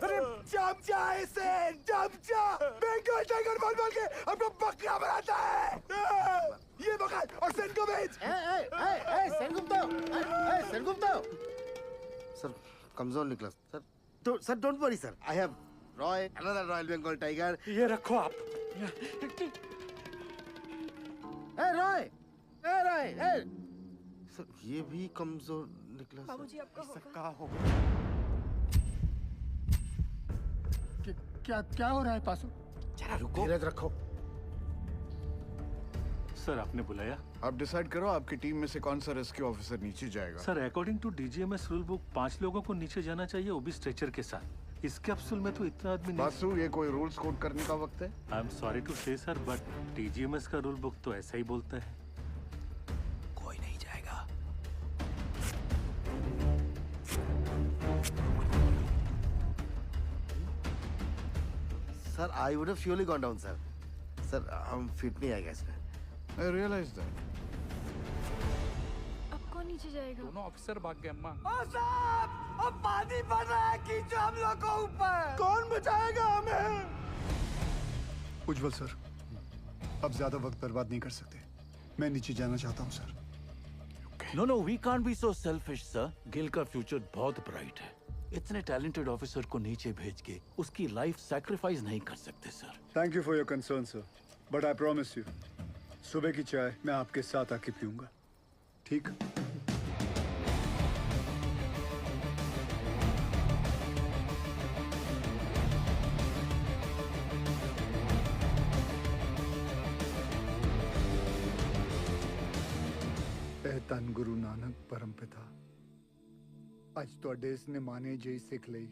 अरे चमचा है सेन, चमचा। बंगाल टाइगर बोल बोल के हमको बकरा बनाता है। ये बकरा और सेन को भेज। सेनगुप्तो। सर, कमजोर निकला सर। तो sir, don't worry sir, I have Roy, another royal Bengal tiger. ये रखो आप। रॉय, सर, ये भी कमजोर निकला। बाबूजी, आपका होगा। क्या हो रहा है पासू? जरा रुको। धीरज रखो। सर, आपने बुलाया? आप डिसाइड करो आपकी टीम में से कौन सा रेस्क्यू ऑफिसर नीचे जाएगा। Sir, according to DGMS rule book 5 लोगों को नीचे जाना चाहिए, वो भी स्ट्रेचर के साथ। इस कैप्सूल में तो इतना आदमी नहीं। बासु, ये कोई रूल्स कोड करने का वक्त है? आई एम सॉरी टू से सर, बट डीजीएमएस का रूल बुक तो ऐसा ही बोलता है। कोई नहीं जाएगा, sir I would have surely gone down sir. Sir हम फिट नहीं आएगा इसमें। I realize that. अब कौन नीचे जाएगा? दोनों ऑफिसर भाग गए अम्मा। ओ साहब, अब पानी बढ़ रहा है, खींचो हम लोग को ऊपर। कौन बचाएगा हमें? उज्जवल सर, अब ज्यादा वक्त बर्बाद नहीं कर सकते। मैं नीचे जाना चाहता हूँ sir. No we can't be so selfish sir. Gill का फ्यूचर बहुत ब्राइट है। इतने टैलेंटेड ऑफिसर को नीचे भेज के उसकी लाइफ सैक्रिफाइस नहीं कर सकते sir. Thank you for your concern sir, but I promise you सुबह की चाय मैं आपके साथ आके पीऊंगा, ठीक? ਧੰਨ ਗੁਰੂ ਨਾਨਕ ਪਰਮਪਿਤਾ, ਅੱਜ ਤੁਹਾਡੇ ਇਸ ਨਿਮਾਣੇ ਜਿਹੀ ਸਿੱਖ ਲਈ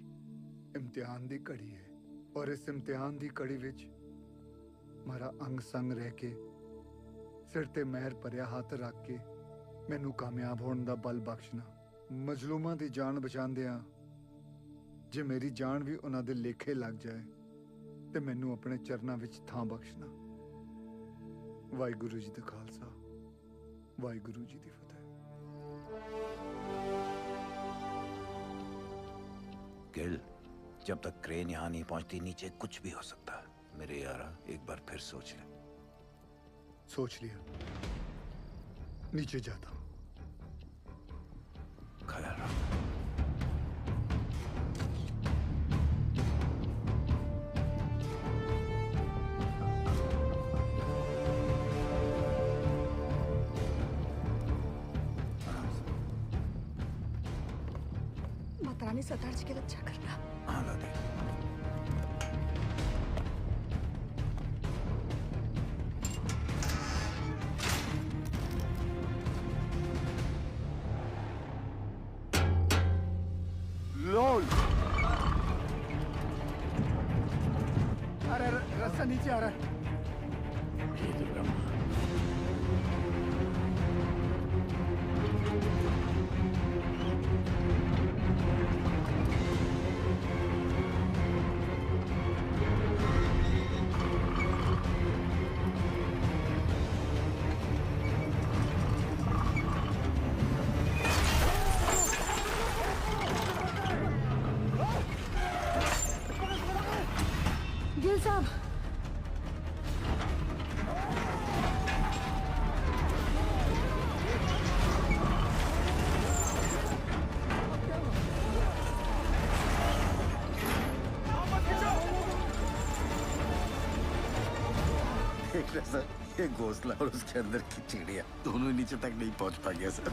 ਇਮਤਿਹਾਨ ਦੀ ਘੜੀ ਹੈ, ਔਰ ਇਸ ਇਮਤਿਹਾਨ ਦੀ ਘੜੀ ਵਿੱਚ ਮਾਰਾ ਅੰਗ ਸੰਗ ਰਹਿ ਕੇ ਸਿਰ ਤੇ ਮਹਿਰ ਭਰਿਆ ਹੱਥ ਰੱਖ ਕੇ ਮੈਨੂੰ ਕਾਮਯਾਬ ਹੋਣ ਦਾ ਬਲ ਬਖਸ਼ਣਾ। ਮਜ਼ਲੂਮਾਂ ਦੀ ਜਾਨ ਬਚਾਉਂਦਿਆਂ ਜੇ ਮੇਰੀ ਜਾਨ ਵੀ ਉਹਨਾਂ ਦੇ ਲੇਖੇ ਲੱਗ ਜਾਏ ਤੇ ਮੈਨੂੰ ਆਪਣੇ ਚਰਨਾਂ ਵਿੱਚ ਥਾਂ ਬਖਸ਼ਣਾ। ਵਾਹਿਗੁਰੂ ਜੀ ਦਾ ਖਾਲਸਾ, ਵਾਹਿਗੁਰੂ ਜੀ ਦੀ ਫਤਿਹ। गिल, जब तक क्रेन यहाँ नहीं पहुंचती नीचे कुछ भी हो सकता है। मेरे यारा एक बार फिर सोच ले। सोच लिया, नीचे जाता हूँ। ख्याल रख। रानी सरदार जी के लिए अच्छा करना। हाँ दादी। लोल। अरे रास्ता नीचे आ रहा है। गिल साहब, देख रहे सर, ये घोंसला और उसके अंदर की चिड़िया दोनों नीचे तक नहीं पहुंच पा गया सर।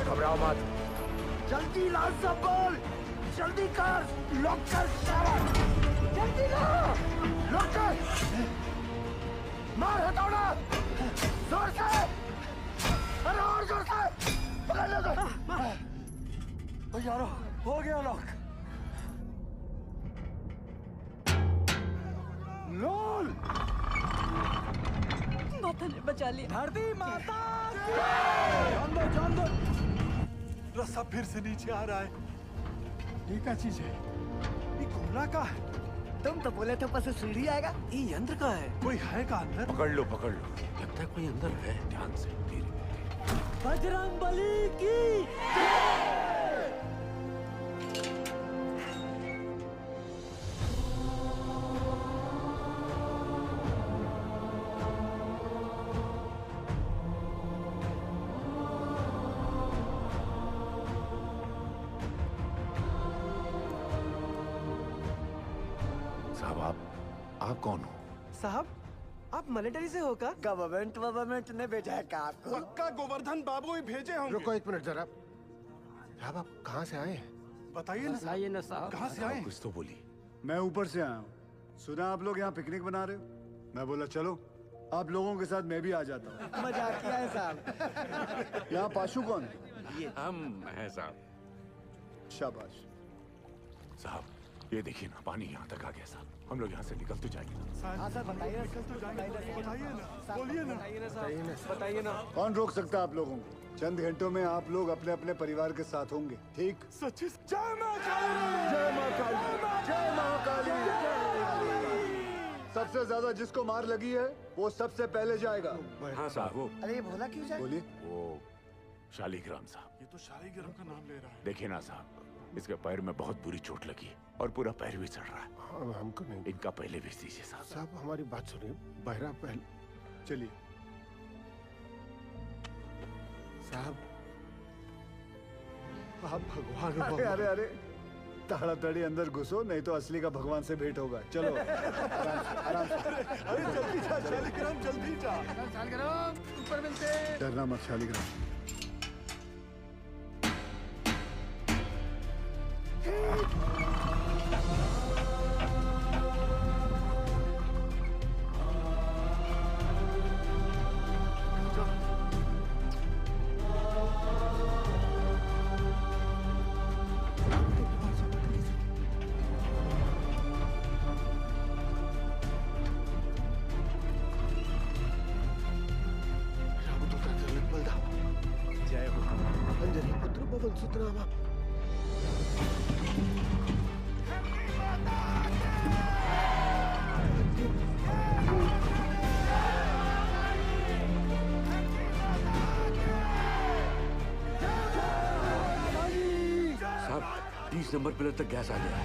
घबराओ मत। जल्दी ला सब बोल, जल्दी कर, लॉक कर सारा, जल्दी ला, लॉक कर, मार हथौड़ा, जोर से, अरे और जोर से, पकड़ लो तो यारो, हो गया लॉक। लोल, माता ने बचा लिया। धरती माता, जान दो। रस्सा फिर से नीचे आ रहा है। ये क्या चीज है? ये गोला का है। तुम तो बोले थे ऊपर से सीढ़ी आएगा। ये यंत्र का है। कोई है का अंदर? पकड़ लो लगता है कोई अंदर है। ध्यान से धीरे। बजरंगबली की आप कौन हो? साहब, आप मिलिट्री से हो क्या? गवर्नमेंट ने भेजा है का आपको? पक्का गोवर्धन बाबू ही भेजे होंगे। रुको एक मिनट जरा। साहब आप कहाँ से आए हैं? बताइए ना साहब। कहाँ से आए? कुछ तो बोली। मैं ऊपर से आया हूँ। सुना आप लोग यहाँ पिकनिक बना रहे हो। मैं बोला चलो आप लोगों के साथ मैं भी आ जाता हूँ। मजाक किया है साहब। यहाँ पाशु कौन है? हम हैं साहब। शाबाश। साहब ये देखिए ना, पानी यहाँ तक आ गया साहब। हम लोग यहाँ से निकल तो जाएंगे ना? हाँ सर बताइए, बोलिए ना। बताइए ना। कौन रोक सकता है आप लोगों को? चंद घंटों में आप लोग अपने अपने परिवार के साथ होंगे, ठीक? सच्ची जय मां काली, जय मां काली, जय मां काली। सबसे ज्यादा जिसको मार लगी है वो सबसे पहले जाएगा। हाँ साहब वो अरे ये भोला क्यों जाए? बोलिए। वो शालिग्राम साहब। ये तो शालिग्राम का नाम ले रहा है। देखिए ना साहब, इसके पैर में बहुत बुरी चोट लगी है और पूरा पैर भी चढ़ रहा है। हाँ, हमको नहीं। इनका पहले भेज दीजिए साहब। साहब हमारी बात सुनिए, बहरा पहले। चलिए साहब, आप भगवान हो। अरे अरे अरे, ताड़ाताड़ी अंदर घुसो, नहीं तो असली का भगवान से भेंट होगा। चलो आराम से। अरे जल्दी जा शालिग्राम, जल्दी जा। शालिग्राम ऊपर मिलते। डरना मत शालिग्राम। जय हो अंजनी पुत्र पवन सुत रामा। साहब 30 नंबर पिलर तक गैस आ गया है।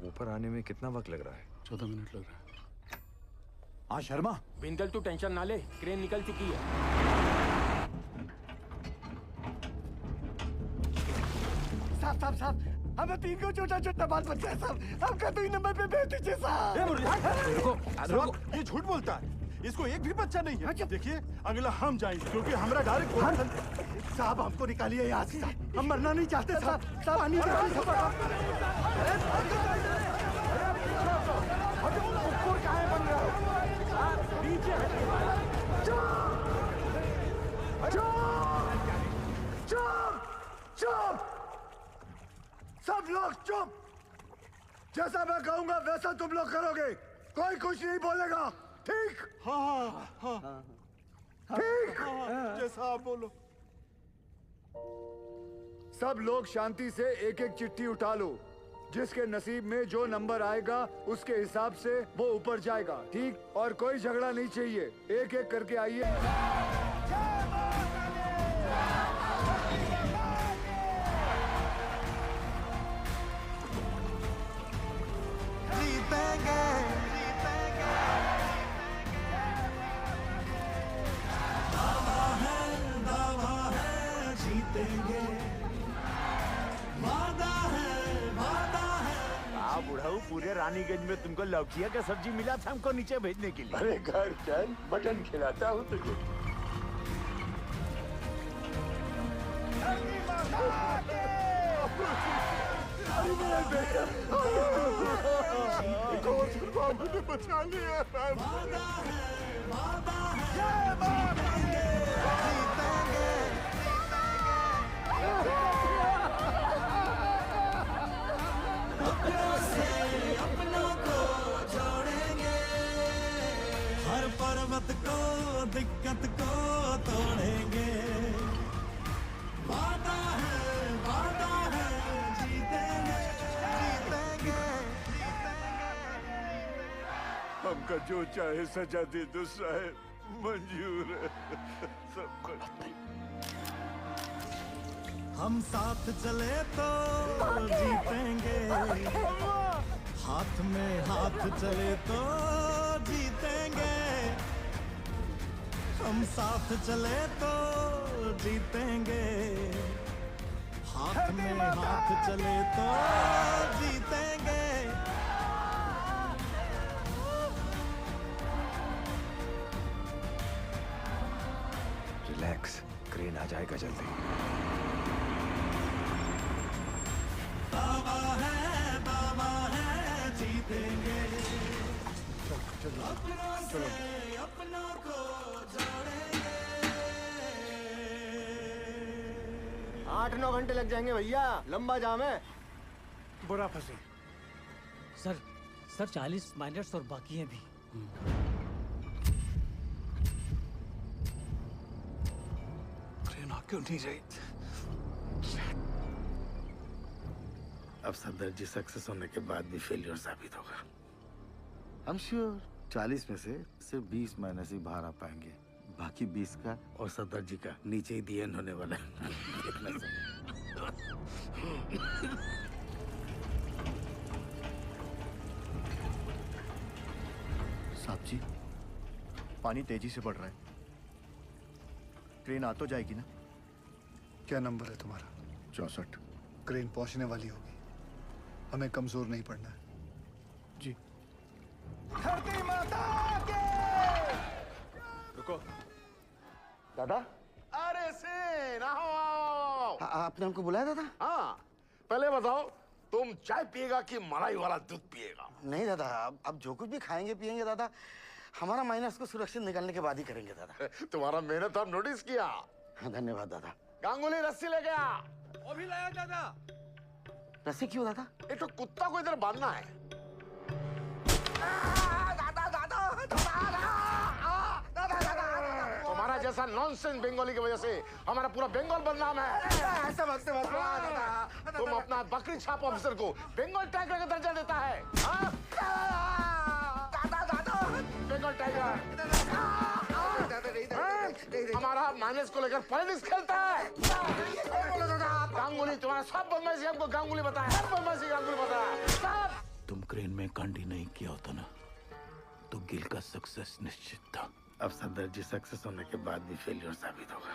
ऊपर आने में कितना वक्त लग रहा है? 14 मिनट लग रहा है। हाँ शर्मा, बिंदल तू टेंशन ना ले, क्रेन निकल चुकी है। साहब साहब साहब, हमें 3 को छोटा छोटा बाल बच्चा है साहब, आपका 2 नंबर पे भेज दीजिए साहब। ये झूठ बोलता है, इसको एक भी बच्चा नहीं है। देखिए अगला हम जाएंगे क्योंकि हमारा डायरेक्ट साहब हमको निकालिए यहाँ से, हम मरना नहीं चाहते साहब। पानी चुप! सब लोग चुप! जैसा मैं कहूंगा वैसा तुम लोग करोगे, कोई कुछ नहीं बोलेगा, ठीक? हाँ ठीक? जैसा आप बोलो। सब लोग शांति से एक एक चिट्ठी उठा लो, जिसके नसीब में जो नंबर आएगा उसके हिसाब से वो ऊपर जाएगा, ठीक? और कोई झगड़ा नहीं चाहिए, एक एक करके आइए। बुढ़ाऊ, पूरे रानीगंज में तुमको लौकिया का सब्जी मिला था हमको नीचे भेजने के लिए। अरे घर चल, मटन खिलाता हूँ तुझे। मुझे बचा लिया। अपनों को छोड़ेंगे, हर पर्वत को दिक्कत को तोड़ेंगे। वादा है जीतेंगे, जीतेंगे। हमका जो चाहे सजा दे दो साहब, मंजूर है सब कुछ। हम साथ चले तो जीतेंगे, हाथ में हाथ चले तो हम साथ चले तो जीतेंगे, हाथ में हाथ चले तो जीतेंगे। रिलैक्स, क्रेन आ जाएगा जल्दी। बाबा है जीतेंगे। चलो अपनों को जोड़ेंगे। 8-9 घंटे लग जाएंगे भैया, लंबा जाम है। बुरा फंसे। सर 40 माइनर्स और बाकी हैं भी। ट्रेन आ क्यों नहीं रही? अब सदर जी सक्सेस होने के बाद भी फेलियर साबित होगा। I'm sure 40 में से सिर्फ 20 माइनस ही बाहर आ पाएंगे, बाकी 20 का और सदर जी का नीचे ही दी एंड होने वाला है। इतना सब। साहब जी, पानी तेजी से बढ़ रहा है, ट्रेन आ तो जाएगी ना? क्या नंबर है तुम्हारा? 64। क्रेन पहुंचने वाली होगी, हमें कमजोर नहीं पड़ना है। जी। धरती माता के। रुको। दादा, अरे सेन, आओ। आपने हमको बुलाया दादा? हाँ, पहले बताओ तुम चाय पिएगा कि मलाई वाला दूध पिएगा? नहीं दादा, अब जो कुछ भी खाएंगे पिएंगे दादा, हमारा माइनस को सुरक्षित निकालने के बाद ही करेंगे दादा। तुम्हारा मेहनत हम नोटिस किया। हाँ, धन्यवाद दादा। गांगुली रस्सी ले गया। वो भी लाया दादा। रस्सी क्यों दादा? एक तो कुत्ता को इधर बांधना है। तुम्हारा जैसा नॉनसेंस बंगाली की वजह से हमारा पूरा बंगाल बदनाम है। ऐसा मत दादा। तुम अपना बकरी छाप ऑफिसर को बंगाल टाइगर का दर्जा देता है। बंगाल टाइगर हमारा माइनस को लेकर पॉलिटिक्स खेलता है। गांगुली तुम्हारा सब बदमाशी हमको गांगुली बताया, सब बदमाशी गांगुली बताया। तुम क्रेन में कांडी नहीं किया होता ना, तो गिल का सक्सेस निश्चित था। अब सदर जी सक्सेस होने के बाद भी फेलियर साबित होगा।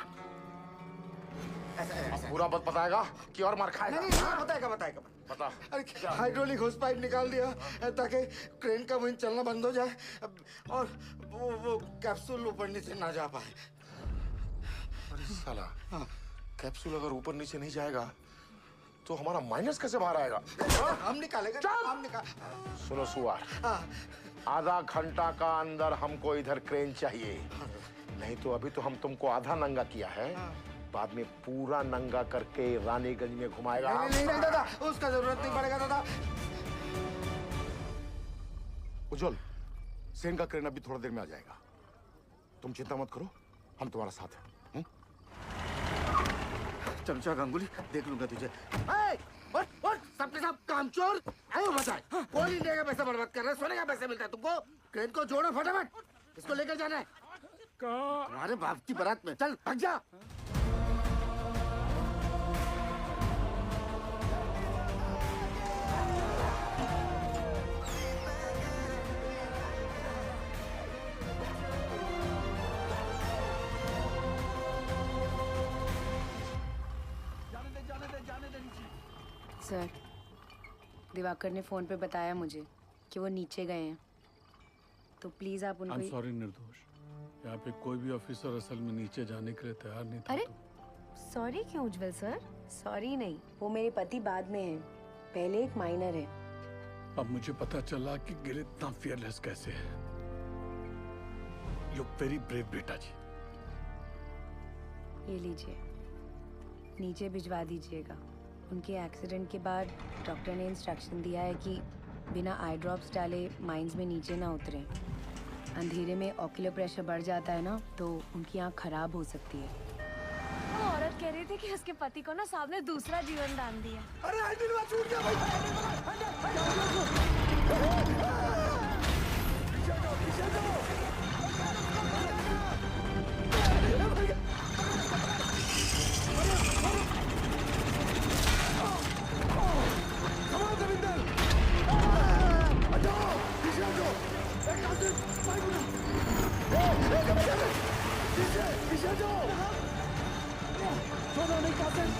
पूरा बात बताएगा कि और मार खाएगा? नहीं, बताएगा। बता। अरे हाइड्रोलिक होस पाइप निकाल दिया ताकि क्रेन का विंड चलना बंद हो जाए और वो कैप्सूल ऊपर नीचे ना जा पाए। अरे साला, कैप्सूल अगर ऊपर नीचे नहीं जाएगा तो हमारा माइनस कैसे बाहर आएगा? हम निकालेंगे। सुनो सुआर, आधा घंटा का अंदर हमको इधर क्रेन चाहिए, नहीं तो अभी तो हम तुमको आधा नंगा किया है, बाद में पूरा नंगा करके रानीगंज में घुमाएगा। नहीं दादा, उसका जरूरत नहीं पड़ेगा दादा। उज्जवल, सेन का क्रेन अभी थोड़ा देर में आ जाएगा, तुम चिंता मत करो, हम तुम्हारा साथ हैं। चमचा गांगुली, देख लूंगा तुझे। सबके सब कामचोर आयो बताए। कोल इंडिया का पैसा बर्बाद कर रहा है, सोने का पैसा मिलता है तुमको। क्रेन को जोड़ो फटाफट, इसको लेकर जाना है। तुम्हारे बाप की बारात में, चल भाग जा। सर, दिवाकर ने फोन पे बताया मुझे कि वो नीचे गए हैं, तो प्लीज आप उनको। सॉरी निर्दोष, यहाँ पे कोई भी ऑफिसर असल में नीचे जाने के लिए तैयार नहीं था। अरे सॉरी क्यों उज्जवल सर? सॉरी नहीं, वो मेरे पति बाद में हैं, पहले एक माइनर है। अब मुझे पता चला कि गिल इतना फियरलेस कैसे है। यू वेरी ब्रेव बेटा जी। ये लीजिए, नीचे भिजवा दीजिएगा। उनके एक्सीडेंट के बाद डॉक्टर ने इंस्ट्रक्शन दिया है कि बिना आई ड्रॉप्स डाले माइंस में नीचे ना उतरें। अंधेरे में ऑक्यूलर प्रेशर बढ़ जाता है ना, तो उनकी आँख खराब हो सकती है। वो औरत कह रही थी कि उसके पति को ना साहब ने दूसरा जीवन दान दिया। अरे आइडिया छूट गया भाई। छोड़ो नहीं कासिम।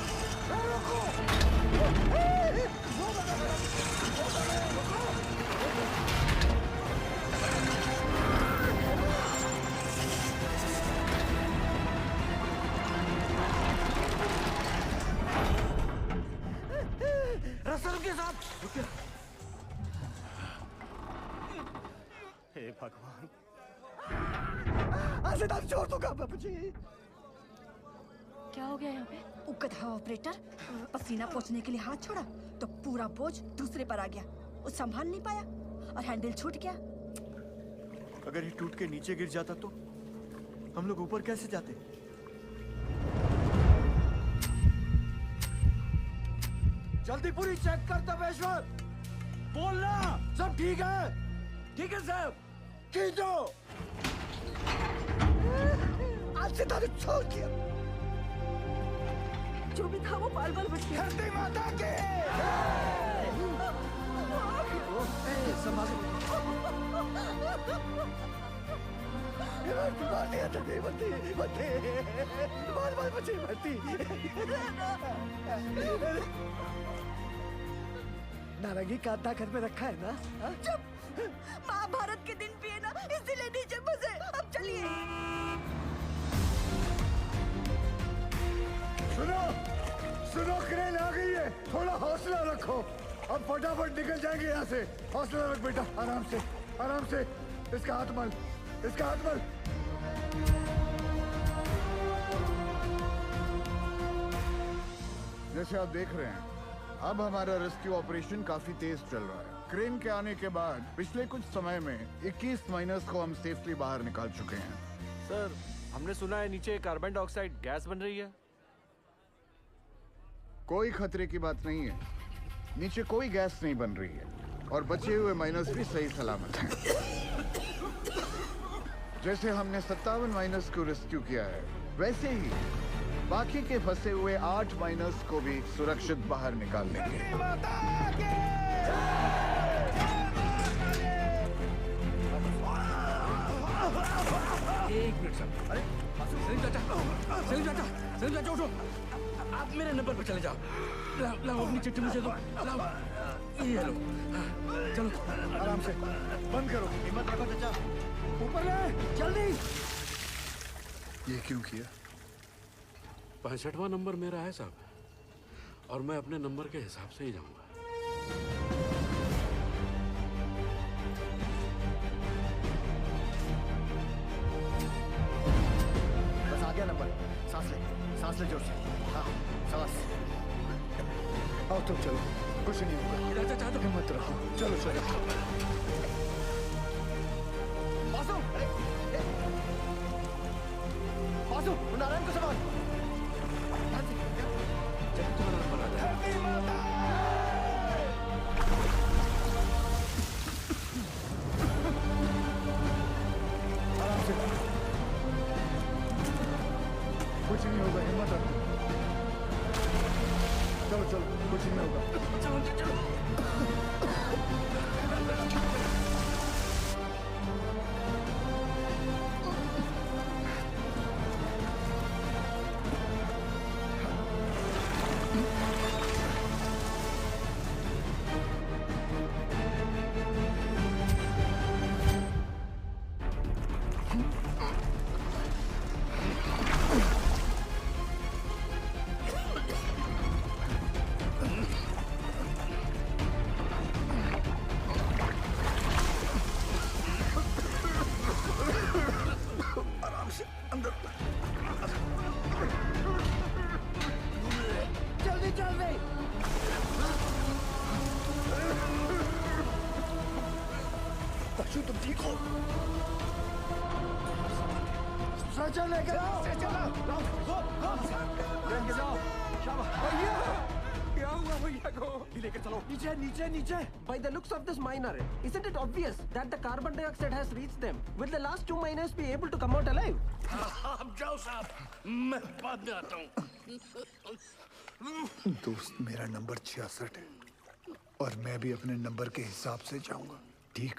रसल के साथ हे भगवान, आशीर्वाद छोड़ दूंगा बाबूजी। क्या हो गया यहाँ पे? उकथा ऑपरेटर पसीना पोंछने के लिए हाथ छोड़ा तो पूरा बोझ दूसरे पर आ गया। वो संभाल नहीं पाया और हैंडल छूट गया। अगर ये टूट के नीचे गिर जाता तो हम लोग ऊपर कैसे जाते? जल्दी पूरी चेक कर तपेश्वर। बोलना सब ठीक है? ठीक है साहब। खींचो। आज से तारीख छोड़ दिया। जो भी था वो बाल-बाल बच गया। धरती माता के। बाल-बाल बचे भर्ती। नारंगी कांटा घर में रखा है ना? चुप। महाभारत के दिन भी है ना, इसीलिए नीचे फंसे। अब चलिए। सुनो सुनो, क्रेन आ गई है। थोड़ा हौसला रखो। अब फटाफट निकल जाएंगे यहाँ से। हौसला रख बेटा, आराम से आराम से। इसका हाथ मल, इसका हाथ मल। जैसे आप देख रहे हैं, अब हमारा रेस्क्यू ऑपरेशन काफी तेज चल रहा है। क्रेन के आने के बाद पिछले कुछ समय में 21 माइनर्स को हम सेफली बाहर निकाल चुके हैं। सर, हमने सुना है नीचे कार्बन डाइऑक्साइड गैस बन रही है। कोई खतरे की बात नहीं है। नीचे कोई गैस नहीं बन रही है और बचे हुए माइनर्स भी सही सलामत हैं। जैसे हमने 57 माइनर्स को रेस्क्यू किया है, वैसे ही बाकी के फंसे हुए 8 माइनर्स को भी सुरक्षित बाहर निकाल लेंगे। एक मिनट सर। अरे सलीम चाचा, सलीम चाचा, सलीम चाचा उठो। आप मेरे नंबर पर चले जाओ। लाओ अपनी चिट्ठी मुझे दो। लाओ, ये लो। चलो आराम से, बंद करो। हिम्मत रखो चाचा। ऊपर ले, जल्दी। ये क्यों किया? 65वां नंबर मेरा है साहब, और मैं अपने नंबर के हिसाब से ही जाऊंगा। बस आ गया नंबर। सांस ले जोर से। हाँ, सांस। आओ तुम चलो, कुछ नहीं होगा। हिम्मत रखो, चलो चलो। बासु, नारायण को संभाल। कुछ नहीं होगा, हिम्मत रखो। चलो चलो, कुछ नहीं होगा। चलो चलो। तुम ठीक हो? स्ट्रेचर लेकर आओ। लेके जाओ। भैया, क्या हुआ भैया को? लेकर चलो। नीचे नीचे नीचे। By the looks of this miner, isn't it obvious that the carbon dioxide has reached them? Will the last 2 miners be able to come out alive? आप जाओ साहब, मैं बाद में आता हूँ। दोस्त, मेरा नंबर 66 है और मैं भी अपने नंबर के हिसाब से जाऊंगा, ठीक?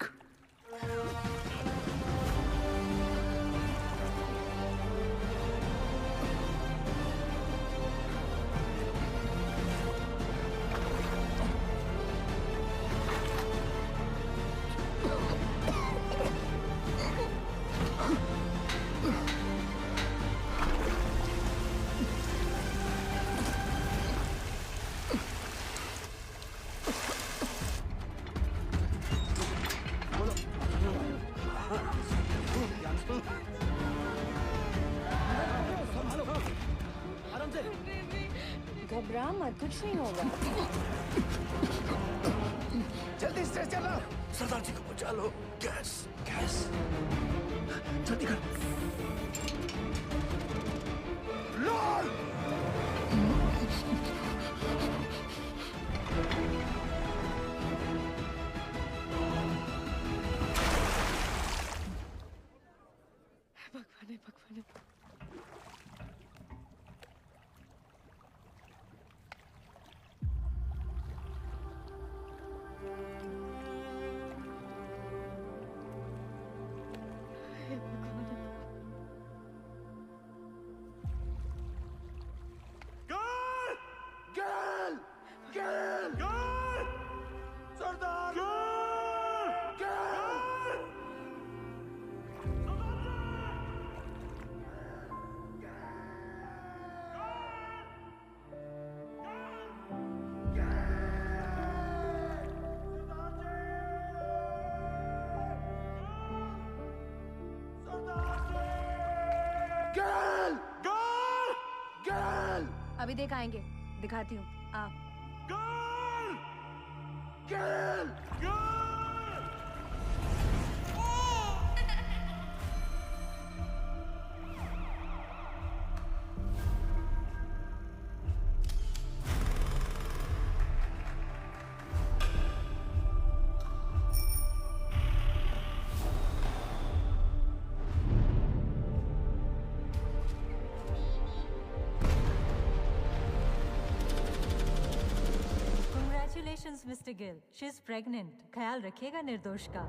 घबरा मत, कुछ नहीं होगा। जल्दी से चलो, सरदार जी को बचा लो। गैस गैस जल्दी कर। लॉर्ड! भगवान भगवान। अभी दिखाएंगे, दिखाती हूँ। आ mister Gill, she is pregnant. ख्याल रखिएगा निर्दोष का।